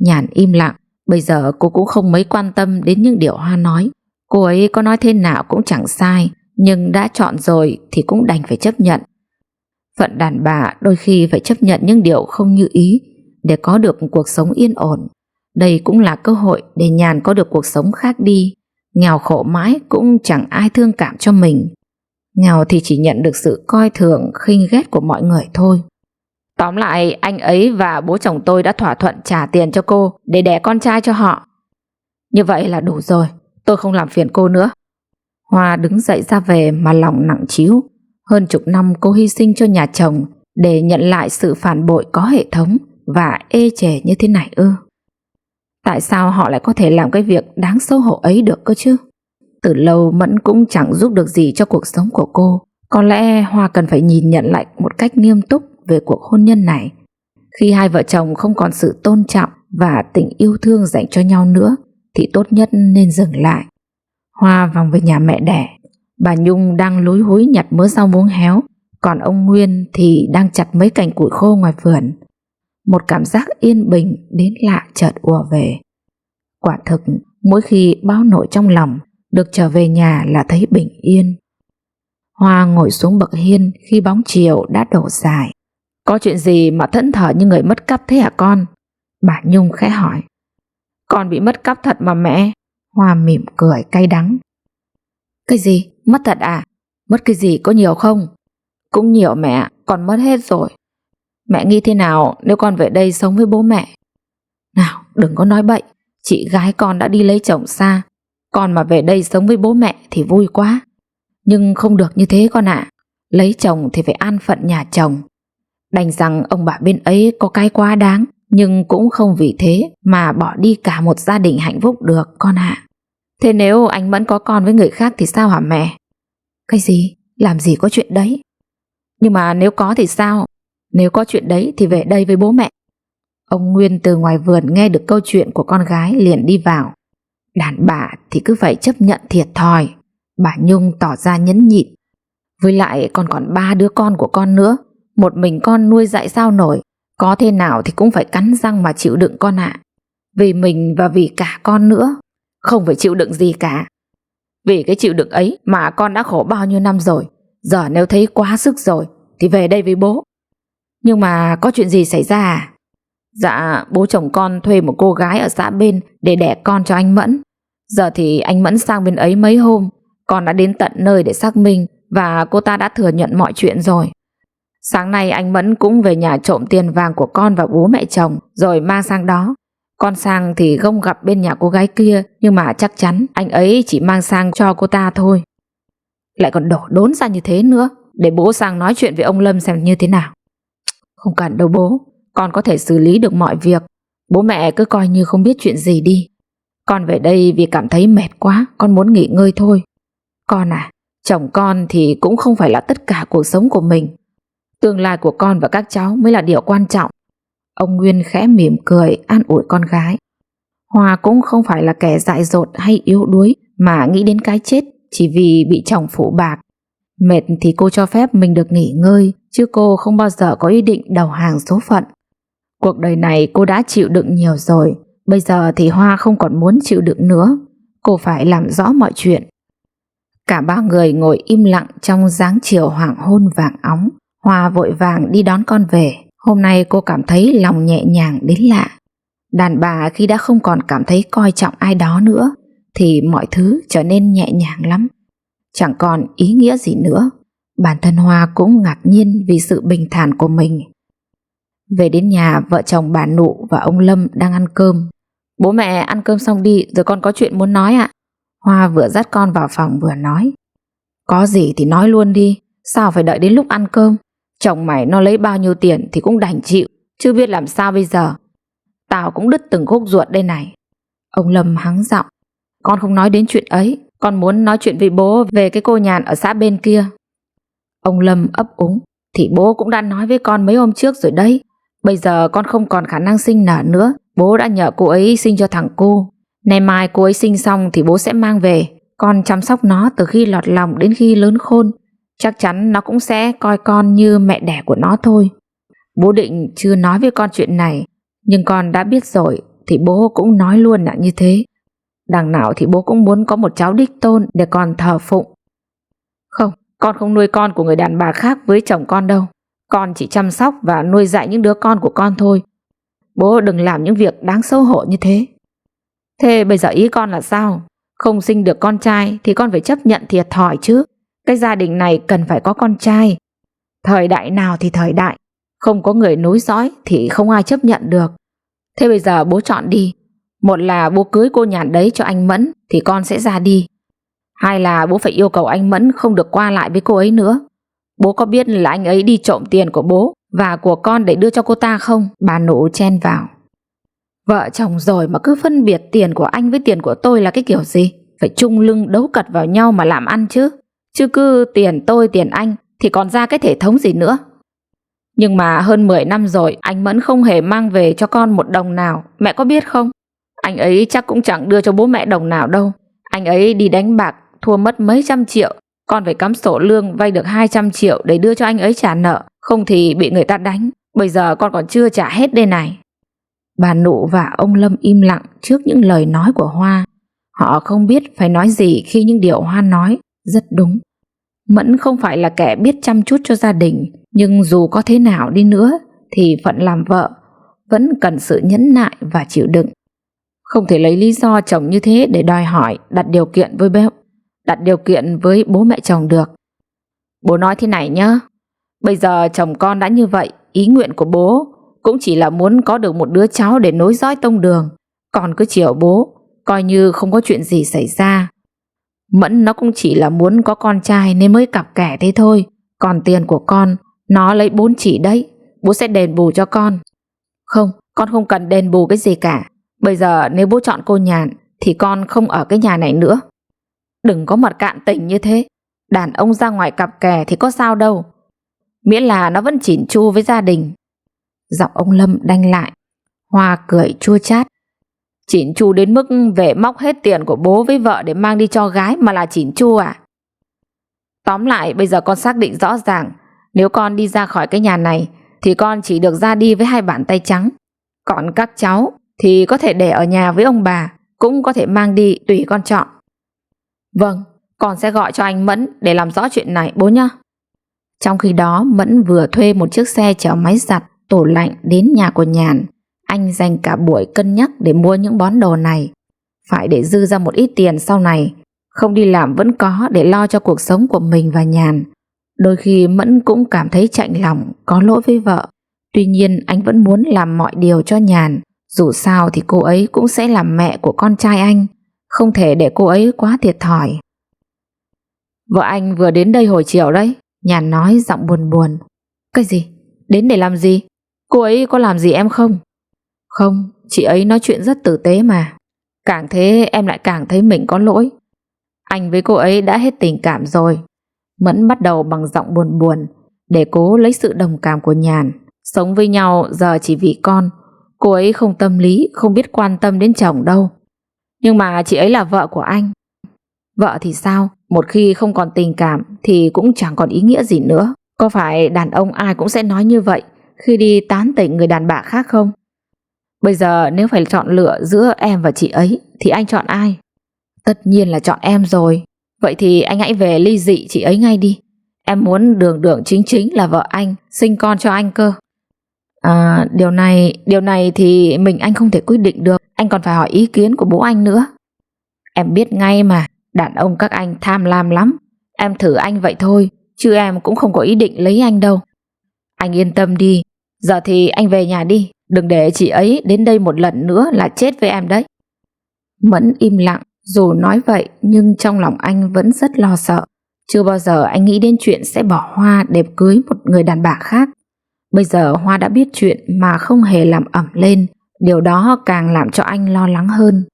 S1: Nhàn im lặng. Bây giờ cô cũng không mấy quan tâm đến những điều Hoa nói. Cô ấy có nói thế nào cũng chẳng sai, nhưng đã chọn rồi thì cũng đành phải chấp nhận. Phận đàn bà đôi khi phải chấp nhận những điều không như ý để có được cuộc sống yên ổn. Đây cũng là cơ hội để Nhàn có được cuộc sống khác đi. Nghèo khổ mãi cũng chẳng ai thương cảm cho mình. Nghèo thì chỉ nhận được sự coi thường, khinh ghét của mọi người thôi. Tóm lại, anh ấy và bố chồng tôi đã thỏa thuận trả tiền cho cô để đẻ con trai cho họ. Như vậy là đủ rồi, tôi không làm phiền cô nữa. Hoa đứng dậy ra về mà lòng nặng trĩu. Hơn chục năm cô hy sinh cho nhà chồng để nhận lại sự phản bội có hệ thống và ê chề như thế này ư? Tại sao họ lại có thể làm cái việc đáng xấu hổ ấy được cơ chứ? Từ lâu Mẫn cũng chẳng giúp được gì cho cuộc sống của cô. Có lẽ Hoa cần phải nhìn nhận lại một cách nghiêm túc về cuộc hôn nhân này. Khi hai vợ chồng không còn sự tôn trọng và tình yêu thương dành cho nhau nữa thì tốt nhất nên dừng lại. Hoa vòng về nhà mẹ đẻ. Bà Nhung đang lúi húi nhặt mớ rau muống héo, còn ông Nguyên thì đang chặt mấy cành củi khô ngoài vườn. một cảm giác yên bình đến lạ chợt ùa về. Quả thực, mỗi khi báo nổi trong lòng, được trở về nhà là thấy bình yên. Hoa ngồi xuống bậc hiên khi bóng chiều đã đổ dài. Có chuyện gì mà thẫn thờ như người mất cắp thế hả con? Bà Nhung khẽ hỏi. Con bị mất cắp thật mà mẹ. Hoa mỉm cười cay đắng. Cái gì? Mất thật à? Mất cái gì, có nhiều không? Cũng nhiều mẹ, con mất hết rồi. Mẹ nghĩ thế nào nếu con về đây sống với bố mẹ? Nào, đừng có nói bậy. Chị gái con đã đi lấy chồng xa, con mà về đây sống với bố mẹ thì vui quá. Nhưng không được như thế con ạ. Lấy chồng thì phải an phận nhà chồng. Đành rằng ông bà bên ấy có cái quá đáng, nhưng cũng không vì thế mà bỏ đi cả một gia đình hạnh phúc được con ạ. Thế nếu anh Mẫn có con với người khác thì sao hả mẹ? Cái gì? Làm gì có chuyện đấy? Nhưng mà nếu có thì sao? Nếu có chuyện đấy thì về đây với bố mẹ. Ông Nguyên từ ngoài vườn nghe được câu chuyện của con gái liền đi vào. Đàn bà thì cứ phải chấp nhận thiệt thòi. Bà Nhung tỏ ra nhẫn nhịn. Với lại còn 3 đứa con của con nữa, một mình con nuôi dạy sao nổi. Có thế nào thì cũng phải cắn răng mà chịu đựng con ạ. Vì mình và vì cả con nữa. Không phải chịu đựng gì cả. Vì cái chịu đựng ấy mà con đã khổ bao nhiêu năm rồi. Giờ nếu thấy quá sức rồi thì về đây với bố. Nhưng mà có chuyện gì xảy ra à? Dạ, bố chồng con thuê một cô gái ở xã bên để đẻ con cho anh Mẫn. Giờ thì anh Mẫn sang bên ấy mấy hôm, con đã đến tận nơi để xác minh và cô ta đã thừa nhận mọi chuyện rồi. Sáng nay anh Mẫn cũng về nhà trộm tiền vàng của con và bố mẹ chồng rồi mang sang đó. Con sang thì không gặp bên nhà cô gái kia, nhưng mà chắc chắn anh ấy chỉ mang sang cho cô ta thôi. Lại còn đổ đốn ra như thế nữa. Để bố sang nói chuyện với ông Lâm xem như thế nào. Không cần đâu bố, con có thể xử lý được mọi việc. Bố mẹ cứ coi như không biết chuyện gì đi. Con về đây vì cảm thấy mệt quá, con muốn nghỉ ngơi thôi. Con à, chồng con thì cũng không phải là tất cả cuộc sống của mình. Tương lai của con và các cháu mới là điều quan trọng. Ông Nguyên khẽ mỉm cười an ủi con gái. Hoa cũng không phải là kẻ dại dột hay yếu đuối mà nghĩ đến cái chết chỉ vì bị chồng phụ bạc. Mệt thì cô cho phép mình được nghỉ ngơi, chứ cô không bao giờ có ý định đầu hàng số phận. Cuộc đời này cô đã chịu đựng nhiều rồi, bây giờ thì Hoa không còn muốn chịu đựng nữa. Cô phải làm rõ mọi chuyện. Cả ba người ngồi im lặng trong dáng chiều hoàng hôn vàng óng. Hoa vội vàng đi đón con về. Hôm nay cô cảm thấy lòng nhẹ nhàng đến lạ. Đàn bà khi đã không còn cảm thấy coi trọng ai đó nữa thì mọi thứ trở nên nhẹ nhàng lắm. Chẳng còn ý nghĩa gì nữa. Bản thân Hoa cũng ngạc nhiên vì sự bình thản của mình. Về đến nhà, vợ chồng bà Nụ và ông Lâm đang ăn cơm. Bố mẹ ăn cơm xong đi, rồi con có chuyện muốn nói ạ. Hoa vừa dắt con vào phòng vừa nói. Có gì thì nói luôn đi, sao phải đợi đến lúc ăn cơm? Chồng mày nó lấy bao nhiêu tiền thì cũng đành chịu, chứ biết làm sao bây giờ. Tao cũng đứt từng khúc ruột đây này. Ông Lâm hắng giọng. Con không nói đến chuyện ấy, con muốn nói chuyện với bố về cái cô Nhàn ở xã bên kia. Ông Lâm ấp úng. Thì bố cũng đã nói với con mấy hôm trước rồi đấy. Bây giờ con không còn khả năng sinh nở nữa. Bố đã nhờ cô ấy sinh cho thằng cô. Nay mai cô ấy sinh xong thì bố sẽ mang về. Con chăm sóc nó từ khi lọt lòng đến khi lớn khôn. Chắc chắn nó cũng sẽ coi con như mẹ đẻ của nó thôi. Bố định chưa nói với con chuyện này, nhưng con đã biết rồi thì bố cũng nói luôn là như thế. Đằng nào thì bố cũng muốn có một cháu đích tôn để con thờ phụng. Không, con không nuôi con của người đàn bà khác với chồng con đâu. Con chỉ chăm sóc và nuôi dạy những đứa con của con thôi. Bố đừng làm những việc đáng xấu hổ như thế. Thế bây giờ ý con là sao? Không sinh được con trai thì con phải chấp nhận thiệt thòi chứ. Cái gia đình này cần phải có con trai. Thời đại nào thì thời đại, không có người nối dõi thì không ai chấp nhận được. Thế bây giờ bố chọn đi. Một là bố cưới cô Nhàn đấy cho anh Mẫn thì con sẽ ra đi. Hai là bố phải yêu cầu anh Mẫn không được qua lại với cô ấy nữa. Bố có biết là anh ấy đi trộm tiền của bố và của con để đưa cho cô ta không? Bà Nụ chen vào. Vợ chồng rồi mà cứ phân biệt tiền của anh với tiền của tôi là cái kiểu gì? Phải chung lưng đấu cật vào nhau mà làm ăn chứ. Chứ cứ tiền tôi tiền anh thì còn ra cái thể thống gì nữa. Nhưng mà hơn 10 năm rồi anh Mẫn không hề mang về cho con một đồng nào. Mẹ có biết không? Anh ấy chắc cũng chẳng đưa cho bố mẹ đồng nào đâu. Anh ấy đi đánh bạc thua mất mấy trăm triệu. Con phải cắm sổ lương vay được 200 triệu để đưa cho anh ấy trả nợ. Không thì bị người ta đánh. Bây giờ con còn chưa trả hết đây này. Bà Nụ và ông Lâm im lặng trước những lời nói của Hoa. Họ không biết phải nói gì khi những điều Hoa nói rất đúng. Mẫn không phải là kẻ biết chăm chút cho gia đình, nhưng dù có thế nào đi nữa thì phận làm vợ vẫn cần sự nhẫn nại và chịu đựng. Không thể lấy lý do chồng như thế để đòi hỏi đặt điều kiện với bố mẹ chồng được. Bố nói thế này nhá, bây giờ chồng con đã như vậy, ý nguyện của bố cũng chỉ là muốn có được một đứa cháu để nối dõi tông đường. Con cứ chiều bố, coi như không có chuyện gì xảy ra. Mẫn nó cũng chỉ là muốn có con trai nên mới cặp kè thế thôi. Còn tiền của con, nó lấy 4 chỉ đấy, bố sẽ đền bù cho con. Không, con không cần đền bù cái gì cả. Bây giờ nếu bố chọn cô Nhàn thì con không ở cái nhà này nữa. Đừng có mật cạn tình như thế. Đàn ông ra ngoài cặp kè thì có sao đâu, miễn là nó vẫn chỉn chu với gia đình. Giọng ông Lâm đanh lại. Hoa cười chua chát. Chỉn chu đến mức về móc hết tiền của bố với vợ để mang đi cho gái mà là chỉn chu à? Tóm lại bây giờ con xác định rõ ràng, nếu con đi ra khỏi cái nhà này thì con chỉ được ra đi với 2 bàn tay trắng. Còn các cháu thì có thể để ở nhà với ông bà, cũng có thể mang đi tùy con chọn. Vâng, con sẽ gọi cho anh Mẫn để làm rõ chuyện này bố nhá. Trong khi đó Mẫn vừa thuê một chiếc xe chở máy giặt, tủ lạnh đến nhà của Nhàn. Anh dành cả buổi cân nhắc để mua những món đồ này, phải để dư ra một ít tiền sau này. Không đi làm vẫn có để lo cho cuộc sống của mình và Nhàn. Đôi khi Mẫn cũng cảm thấy chạnh lòng, có lỗi với vợ. Tuy nhiên anh vẫn muốn làm mọi điều cho Nhàn. Dù sao thì cô ấy cũng sẽ là mẹ của con trai anh, không thể để cô ấy quá thiệt thòi. Vợ anh vừa đến đây hồi chiều đấy, Nhàn nói giọng buồn buồn. Cái gì? Đến để làm gì? Cô ấy có làm gì em không? Không, chị ấy nói chuyện rất tử tế mà. Càng thế em lại càng thấy mình có lỗi. Anh với cô ấy đã hết tình cảm rồi. Mẫn bắt đầu bằng giọng buồn buồn để cố lấy sự đồng cảm của Nhàn. Sống với nhau giờ chỉ vì con. Cô ấy không tâm lý, không biết quan tâm đến chồng đâu. Nhưng mà chị ấy là vợ của anh. Vợ thì sao? Một khi không còn tình cảm thì cũng chẳng còn ý nghĩa gì nữa. Có phải đàn ông ai cũng sẽ nói như vậy khi đi tán tỉnh người đàn bà khác không? Bây giờ nếu phải chọn lựa giữa em và chị ấy thì anh chọn ai? Tất nhiên là chọn em rồi. Vậy thì anh hãy về ly dị chị ấy ngay đi. Em muốn đường đường chính chính là vợ anh, sinh con cho anh cơ. Điều này thì mình anh không thể quyết định được. Anh còn phải hỏi ý kiến của bố anh nữa. Em biết ngay mà, đàn ông các anh tham lam lắm. Em thử anh vậy thôi, chứ em cũng không có ý định lấy anh đâu. Anh yên tâm đi. Giờ thì anh về nhà đi, đừng để chị ấy đến đây một lần nữa là chết với em đấy. Mẫn im lặng. Dù nói vậy nhưng trong lòng anh vẫn rất lo sợ. Chưa bao giờ anh nghĩ đến chuyện sẽ bỏ Hoa để cưới một người đàn bà khác. Bây giờ Hoa đã biết chuyện mà không hề làm ẩm lên. Điều đó càng làm cho anh lo lắng hơn.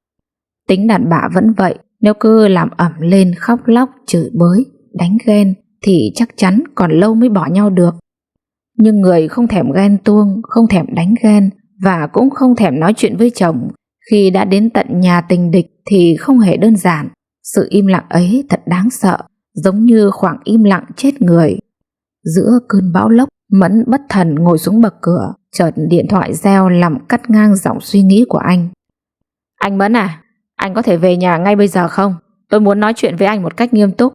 S1: Tính đàn bà vẫn vậy, nếu cứ làm ẩm lên khóc lóc, chửi bới, đánh ghen thì chắc chắn còn lâu mới bỏ nhau được. Nhưng người không thèm ghen tuông, không thèm đánh ghen và cũng không thèm nói chuyện với chồng khi đã đến tận nhà tình địch thì không hề đơn giản. Sự im lặng ấy thật đáng sợ, giống như khoảng im lặng chết người. Giữa cơn bão lốc, Mẫn bất thần ngồi xuống bậc cửa, chợt điện thoại reo làm cắt ngang dòng suy nghĩ của anh. Anh Mẫn à, anh có thể về nhà ngay bây giờ không? Tôi muốn nói chuyện với anh một cách nghiêm túc.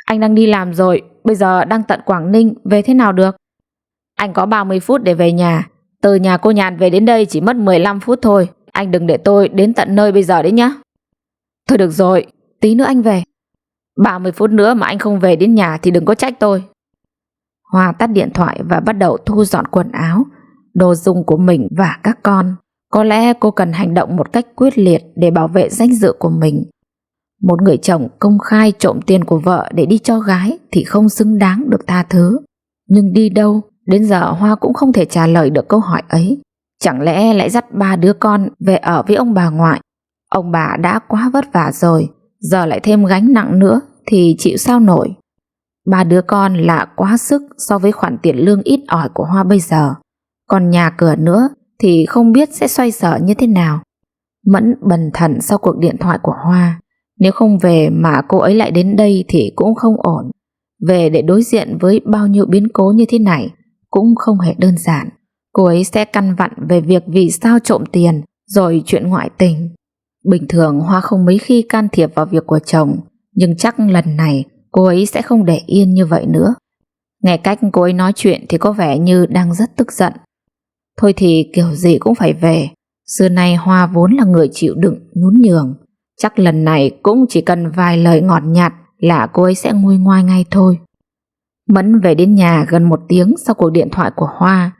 S1: Anh đang đi làm rồi, bây giờ đang tận Quảng Ninh, về thế nào được? Anh có 30 phút để về nhà. Từ nhà cô Nhàn về đến đây chỉ mất 15 phút thôi. Anh đừng để tôi đến tận nơi bây giờ đấy nhá. Thôi được rồi, tí nữa anh về. 30 phút nữa mà anh không về đến nhà thì đừng có trách tôi. Hoa tắt điện thoại và bắt đầu thu dọn quần áo, đồ dùng của mình và các con. Có lẽ cô cần hành động một cách quyết liệt để bảo vệ danh dự của mình. Một người chồng công khai trộm tiền của vợ để đi cho gái thì không xứng đáng được tha thứ. Nhưng đi đâu? Đến giờ Hoa cũng không thể trả lời được câu hỏi ấy. Chẳng lẽ lại dắt 3 đứa con về ở với ông bà ngoại? Ông bà đã quá vất vả rồi, giờ lại thêm gánh nặng nữa thì chịu sao nổi. 3 đứa con là quá sức so với khoản tiền lương ít ỏi của Hoa bây giờ. Còn nhà cửa nữa thì không biết sẽ xoay sở như thế nào. Mẫn bần thần sau cuộc điện thoại của Hoa. Nếu không về mà cô ấy lại đến đây thì cũng không ổn. Về để đối diện với bao nhiêu biến cố như thế này cũng không hề đơn giản. cô ấy sẽ căn vặn về việc vì sao trộm tiền, rồi chuyện ngoại tình. Bình thường Hoa không mấy khi can thiệp vào việc của chồng, nhưng chắc lần này cô ấy sẽ không để yên như vậy nữa. Nghe cách cô ấy nói chuyện thì có vẻ như đang rất tức giận. Thôi thì kiểu gì cũng phải về. Xưa nay Hoa vốn là người chịu đựng, nhún nhường. Chắc lần này cũng chỉ cần vài lời ngọt nhạt là cô ấy sẽ nguôi ngoai ngay thôi. Mẫn về đến nhà gần 1 tiếng sau cuộc điện thoại của Hoa.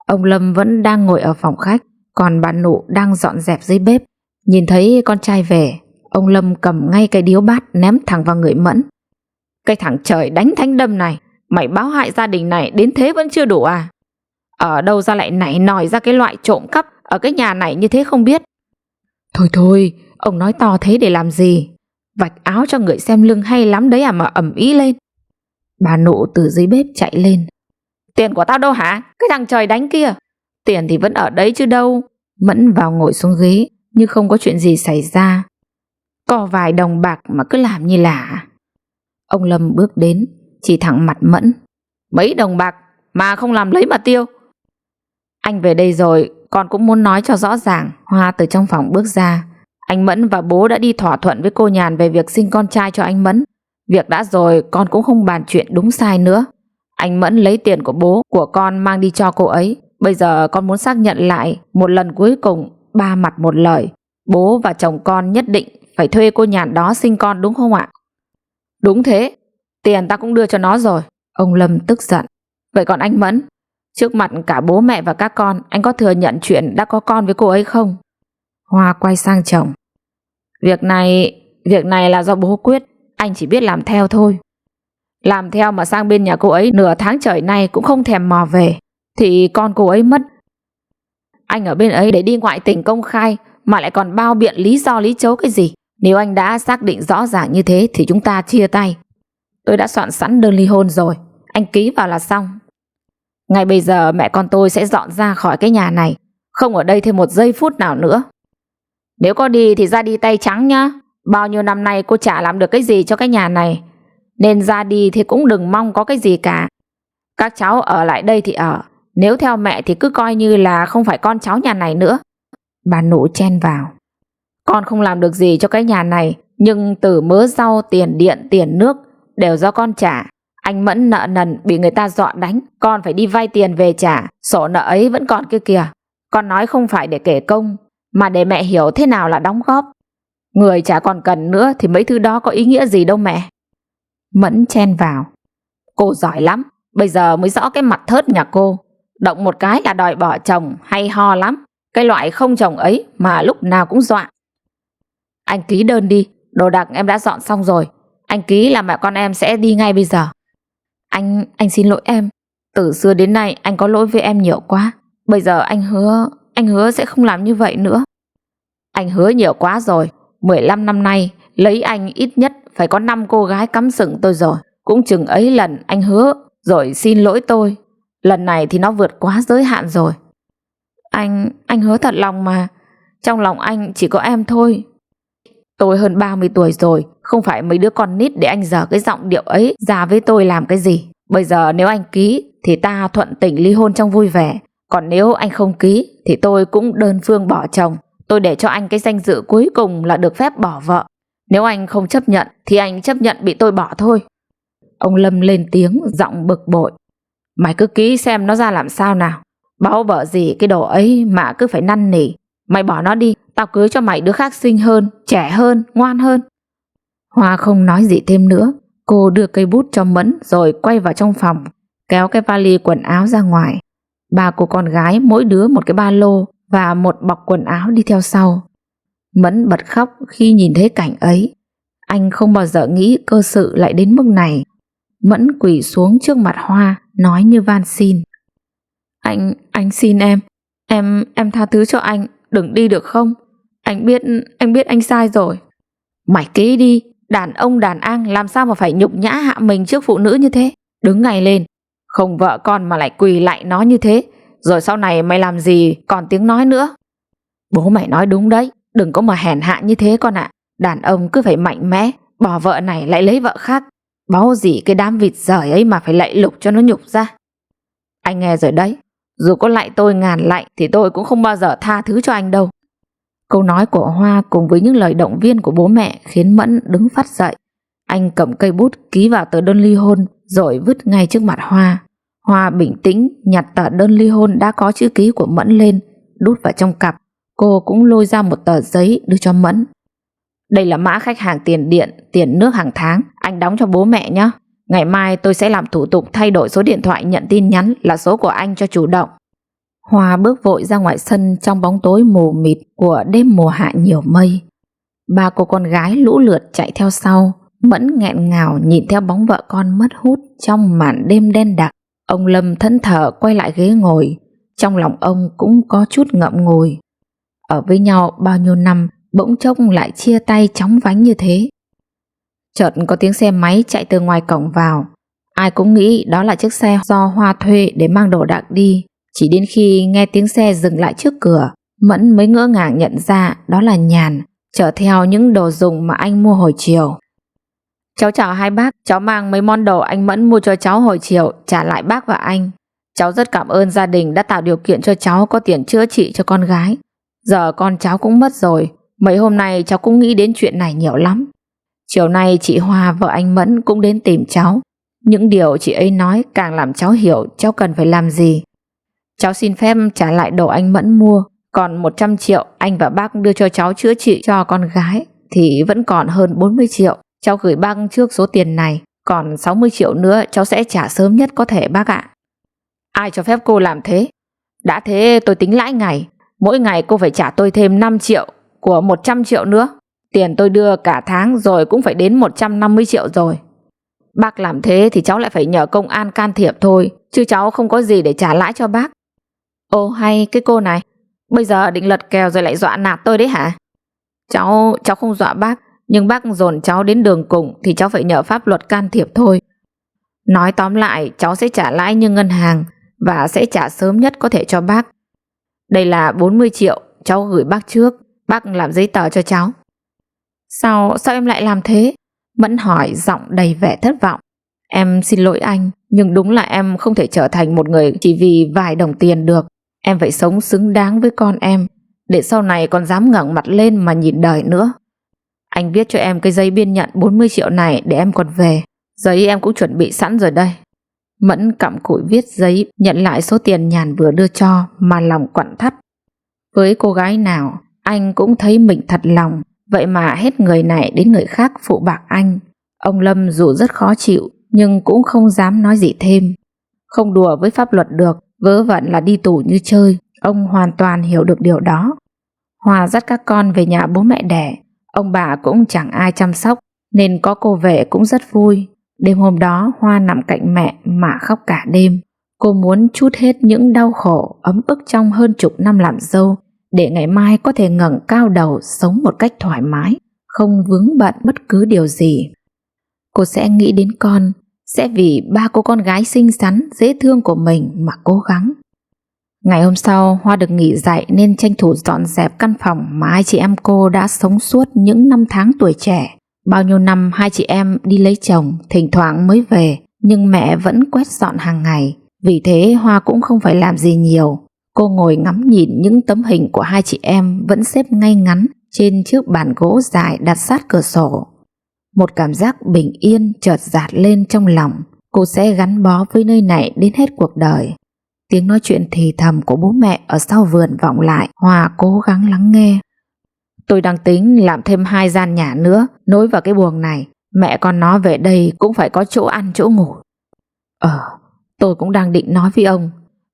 S1: Ông Lâm vẫn đang ngồi ở phòng khách, còn bà Nụ đang dọn dẹp dưới bếp. Nhìn thấy con trai về, ông Lâm cầm ngay cái điếu bát ném thẳng vào người Mẫn. Cái thằng trời đánh thánh đâm này, mày báo hại gia đình này đến thế vẫn chưa đủ à? Ở đâu ra lại nảy nòi ra cái loại trộm cắp ở cái nhà này như thế không biết? Thôi thôi, ông nói to thế để làm gì? Vạch áo cho người xem lưng hay lắm đấy à mà ầm ĩ lên. Bà Nụ từ dưới bếp chạy lên. Tiền của tao đâu hả? Cái thằng trời đánh kia. Tiền thì vẫn ở đấy chứ đâu. Mẫn vào ngồi xuống ghế như không có chuyện gì xảy ra. Có vài đồng bạc mà cứ làm như lạ. Ông Lâm bước đến, chỉ thẳng mặt Mẫn. Mấy đồng bạc mà không làm lấy mà tiêu. Anh về đây rồi, con cũng muốn nói cho rõ ràng. Hoa từ trong phòng bước ra. Anh Mẫn và bố đã đi thỏa thuận với cô Nhàn về việc sinh con trai cho anh Mẫn. Việc đã rồi, con cũng không bàn chuyện đúng sai nữa. Anh Mẫn lấy tiền của bố của con mang đi cho cô ấy. Bây giờ con muốn xác nhận lại một lần cuối cùng, 3 mặt một lời. Bố và chồng con nhất định phải thuê cô Nhàn đó sinh con đúng không ạ? Đúng thế, tiền ta cũng đưa cho nó rồi. Ông Lâm tức giận. Vậy còn anh Mẫn, trước mặt cả bố mẹ và các con, anh có thừa nhận chuyện đã có con với cô ấy không? Hoa quay sang chồng. Việc này là do bố quyết, anh chỉ biết làm theo thôi. Làm theo mà sang bên nhà cô ấy nửa tháng trời nay cũng không thèm mò về, thì con cô ấy mất. Anh ở bên ấy để đi ngoại tình công khai mà lại còn bao biện lý do lý chấu cái gì? Nếu anh đã xác định rõ ràng như thế thì chúng ta chia tay. Tôi đã soạn sẵn đơn ly hôn rồi, anh ký vào là xong. Ngay bây giờ mẹ con tôi sẽ dọn ra khỏi cái nhà này, không ở đây thêm 1 giây phút nào nữa. Nếu có đi thì ra đi tay trắng nhá. Bao nhiêu năm nay cô chả làm được cái gì cho cái nhà này, nên ra đi thì cũng đừng mong có cái gì cả. Các cháu ở lại đây thì ở, nếu theo mẹ thì cứ coi như là không phải con cháu nhà này nữa. Bà Nụ chen vào. Con không làm được gì cho cái nhà này, nhưng từ mớ rau, tiền điện, tiền nước đều do con trả. Anh Mẫn nợ nần bị người ta dọa đánh, con phải đi vay tiền về trả. Sổ nợ ấy vẫn còn kia kìa. Con nói không phải để kể công, mà để mẹ hiểu thế nào là đóng góp. Người chả còn cần nữa thì mấy thứ đó có ý nghĩa gì đâu mẹ. Mẫn chen vào. Cô giỏi lắm, bây giờ mới rõ cái mặt thớt nhà cô. Động một cái là đòi bỏ chồng, hay ho lắm. Cái loại không chồng ấy mà lúc nào cũng dọa. Anh ký đơn đi, đồ đạc em đã dọn xong rồi. Anh ký là mẹ con em sẽ đi ngay bây giờ. Anh xin lỗi em. Từ xưa đến nay anh có lỗi với em nhiều quá. Bây giờ anh hứa sẽ không làm như vậy nữa. Anh hứa nhiều quá rồi. 15 năm nay lấy anh ít nhất phải có 5 cô gái cắm sừng tôi rồi. Cũng chừng ấy lần anh hứa rồi xin lỗi tôi. Lần này thì nó vượt quá giới hạn rồi. Anh hứa thật lòng mà. Trong lòng anh chỉ có em thôi. Tôi hơn 30 tuổi rồi, không phải mấy đứa con nít để anh dở cái giọng điệu ấy ra với tôi làm cái gì. Bây giờ nếu anh ký thì ta thuận tình ly hôn trong vui vẻ. Còn nếu anh không ký thì tôi cũng đơn phương bỏ chồng. Tôi để cho anh cái danh dự cuối cùng là được phép bỏ vợ. Nếu anh không chấp nhận thì anh chấp nhận bị tôi bỏ thôi. Ông Lâm lên tiếng giọng bực bội. Mày cứ ký xem nó ra làm sao nào. Báu bở gì cái đồ ấy mà cứ phải năn nỉ. Mày bỏ nó đi, tao cưới cho mày đứa khác xinh hơn, trẻ hơn, ngoan hơn. Hoa không nói gì thêm nữa. Cô đưa cây bút cho Mẫn rồi quay vào trong phòng, kéo cái vali quần áo ra ngoài. 3 cô con gái mỗi đứa một cái ba lô và một bọc quần áo đi theo sau. Mẫn bật khóc khi nhìn thấy cảnh ấy. Anh không bao giờ nghĩ cơ sự lại đến mức này. Mẫn quỳ xuống trước mặt Hoa, nói như van xin. Anh xin em tha thứ cho anh, đừng đi được không? Anh biết anh sai rồi. Mày ký đi, đàn ông đàn an làm sao mà phải nhục nhã hạ mình trước phụ nữ như thế. Đứng ngay lên, không vợ con mà lại quỳ lại nó như thế, rồi sau này mày làm gì còn tiếng nói nữa. Bố mày nói đúng đấy, đừng có mà hèn hạ như thế con ạ. Đàn ông cứ phải mạnh mẽ, bỏ vợ này lại lấy vợ khác. Báu gì cái đám vịt giời ấy mà phải lạy lục cho nó nhục ra. Anh nghe rồi đấy, Dù có lạy tôi ngàn lạy thì tôi cũng không bao giờ tha thứ cho anh đâu. Câu nói của Hoa cùng với những lời động viên của bố mẹ khiến Mẫn đứng phắt dậy. Anh cầm cây bút ký vào tờ đơn ly hôn rồi vứt ngay trước mặt Hoa. Hoa bình tĩnh nhặt tờ đơn ly hôn đã có chữ ký của Mẫn lên, đút vào trong cặp. Cô cũng lôi ra một tờ giấy đưa cho Mẫn. Đây là mã khách hàng tiền điện, tiền nước hàng tháng, anh đóng cho bố mẹ nhé. Ngày mai tôi sẽ làm thủ tục thay đổi số điện thoại nhận tin nhắn là số của anh cho chủ động. Hoa bước vội ra ngoài sân trong bóng tối mù mịt của đêm mùa hạ nhiều mây. Ba cô con gái lũ lượt chạy theo sau. Mẫn nghẹn ngào nhìn theo bóng vợ con mất hút trong màn đêm đen đặc. Ông Lâm thẫn thờ quay lại ghế ngồi. Trong lòng ông cũng có chút ngậm ngùi. Ở với nhau bao nhiêu năm, bỗng chốc lại chia tay chóng vánh như thế. Chợt có tiếng xe máy chạy từ ngoài cổng vào. Ai cũng nghĩ đó là chiếc xe do Hoa thuê để mang đồ đạc đi. Chỉ đến khi nghe tiếng xe dừng lại trước cửa, Mẫn mới ngỡ ngàng nhận ra đó là Nhàn, chở theo những đồ dùng mà anh mua hồi chiều. Cháu chào hai bác, cháu mang mấy món đồ anh Mẫn mua cho cháu hồi chiều trả lại bác và anh. Cháu rất cảm ơn gia đình đã tạo điều kiện cho cháu có tiền chữa trị cho con gái. Giờ con cháu cũng mất rồi, mấy hôm nay cháu cũng nghĩ đến chuyện này nhiều lắm. Chiều nay chị Hoa vợ anh Mẫn cũng đến tìm cháu. Những điều chị ấy nói càng làm cháu hiểu cháu cần phải làm gì. Cháu xin phép trả lại đồ anh Mẫn mua. Còn 100 triệu anh và bác đưa cho cháu chữa trị cho con gái thì vẫn còn hơn 40 triệu. Cháu gửi bác trước số tiền này. Còn 60 triệu nữa cháu sẽ trả sớm nhất có thể bác ạ. Ai cho phép cô làm thế? Đã thế tôi tính lãi ngày. Mỗi ngày cô phải trả tôi thêm 5 triệu của 100 triệu nữa. Tiền tôi đưa cả tháng rồi cũng phải đến 150 triệu rồi. Bác làm thế thì cháu lại phải nhờ công an can thiệp thôi, chứ cháu không có gì để trả lãi cho bác. Ồ hay cái cô này, bây giờ định lật kèo rồi lại dọa nạt tôi đấy hả? Cháu không dọa bác, nhưng bác dồn cháu đến đường cùng thì cháu phải nhờ pháp luật can thiệp thôi. Nói tóm lại, cháu sẽ trả lãi như ngân hàng và sẽ trả sớm nhất có thể cho bác. Đây là 40 triệu, cháu gửi bác trước, bác làm giấy tờ cho cháu. Sao em lại làm thế? Mẫn hỏi giọng đầy vẻ thất vọng. Em xin lỗi anh, nhưng đúng là em không thể trở thành một người chỉ vì vài đồng tiền được. Em phải sống xứng đáng với con em, để sau này còn dám ngẩng mặt lên mà nhìn đời nữa. Anh viết cho em cái giấy biên nhận 40 triệu này để em còn về. Giấy em cũng chuẩn bị sẵn rồi đây. Mẫn cặm cụi viết giấy nhận lại số tiền Nhàn vừa đưa cho mà lòng quặn thắt. Với cô gái nào anh cũng thấy mình thật lòng, vậy mà hết người này đến người khác phụ bạc anh. Ông Lâm dù rất khó chịu nhưng cũng không dám nói gì thêm. Không đùa với pháp luật được, vớ vẩn là đi tù như chơi. Ông hoàn toàn hiểu được điều đó. Hoa dắt các con về nhà bố mẹ đẻ. Ông bà cũng chẳng ai chăm sóc nên có cô về cũng rất vui. Đêm hôm đó Hoa nằm cạnh mẹ mà khóc cả đêm. Cô muốn trút hết những đau khổ ấm ức trong hơn chục năm làm dâu để ngày mai có thể ngẩng cao đầu sống một cách thoải mái, không vướng bận bất cứ điều gì. Cô sẽ nghĩ đến con, sẽ vì ba cô con gái xinh xắn, dễ thương của mình mà cố gắng. Ngày hôm sau, Hoa được nghỉ dạy nên tranh thủ dọn dẹp căn phòng mà hai chị em cô đã sống suốt những năm tháng tuổi trẻ. Bao nhiêu năm hai chị em đi lấy chồng, thỉnh thoảng mới về, nhưng mẹ vẫn quét dọn hàng ngày. Vì thế Hoa cũng không phải làm gì nhiều. Cô ngồi ngắm nhìn những tấm hình của hai chị em vẫn xếp ngay ngắn trên chiếc bàn gỗ dài đặt sát cửa sổ. Một cảm giác bình yên chợt dạt lên trong lòng. Cô sẽ gắn bó với nơi này đến hết cuộc đời. Tiếng nói chuyện thì thầm của bố mẹ ở sau vườn vọng lại. Hoa cố gắng lắng nghe. Tôi đang tính làm thêm 2 gian nhà nữa nối vào cái buồng này. Mẹ con nó về đây cũng phải có chỗ ăn chỗ ngủ. Tôi cũng đang định nói với ông,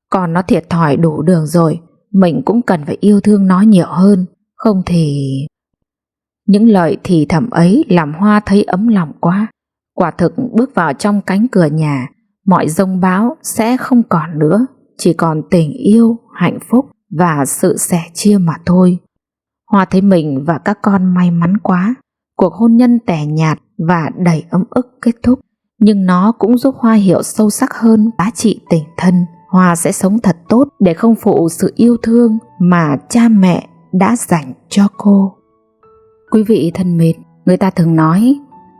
S1: con nó thiệt thòi đủ đường rồi, mình cũng cần phải yêu thương nó nhiều hơn, không thì... Những lời thì thầm ấy làm Hoa thấy ấm lòng quá. Quả thực bước vào trong cánh cửa nhà, mọi giông bão sẽ không còn nữa, chỉ còn tình yêu, hạnh phúc và sự sẻ chia mà thôi. Hoa thấy mình và các con may mắn quá. Cuộc hôn nhân tẻ nhạt và đầy ấm ức kết thúc, nhưng nó cũng giúp Hoa hiểu sâu sắc hơn giá trị tình thân. Hoa sẽ sống thật tốt để không phụ sự yêu thương mà cha mẹ đã dành cho cô. Quý vị thân mến, người ta thường nói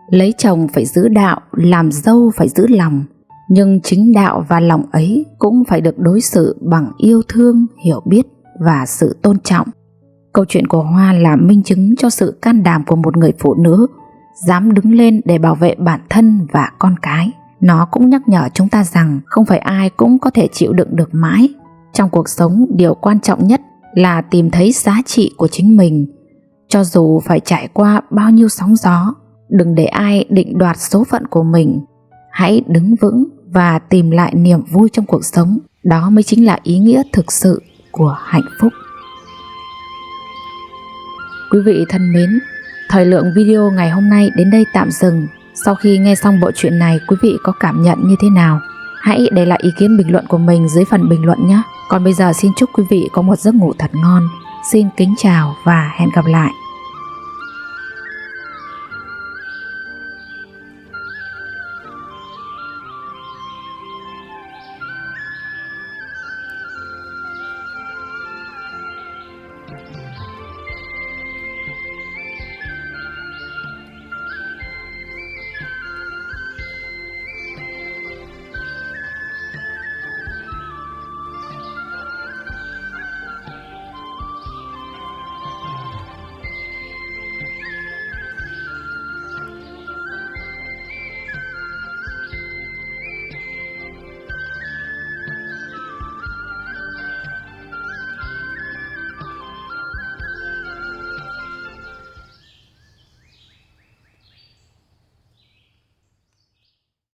S1: lấy chồng phải giữ đạo, làm dâu phải giữ lòng. Nhưng chính đạo và lòng ấy cũng phải được đối xử bằng yêu thương, hiểu biết và sự tôn trọng. Câu chuyện của Hoa là minh chứng cho sự can đảm của một người phụ nữ dám đứng lên để bảo vệ bản thân và con cái. Nó cũng nhắc nhở chúng ta rằng không phải ai cũng có thể chịu đựng được mãi. Trong cuộc sống, điều quan trọng nhất là tìm thấy giá trị của chính mình, cho dù phải trải qua bao nhiêu sóng gió. Đừng để ai định đoạt số phận của mình. Hãy đứng vững và tìm lại niềm vui trong cuộc sống. Đó mới chính là ý nghĩa thực sự của hạnh phúc. Quý vị thân mến, thời lượng video ngày hôm nay đến đây tạm dừng. Sau khi nghe xong bộ truyện này, quý vị có cảm nhận như thế nào? Hãy để lại ý kiến bình luận của mình dưới phần bình luận nhé. Còn bây giờ xin chúc quý vị có một giấc ngủ thật ngon. Xin kính chào và hẹn gặp lại.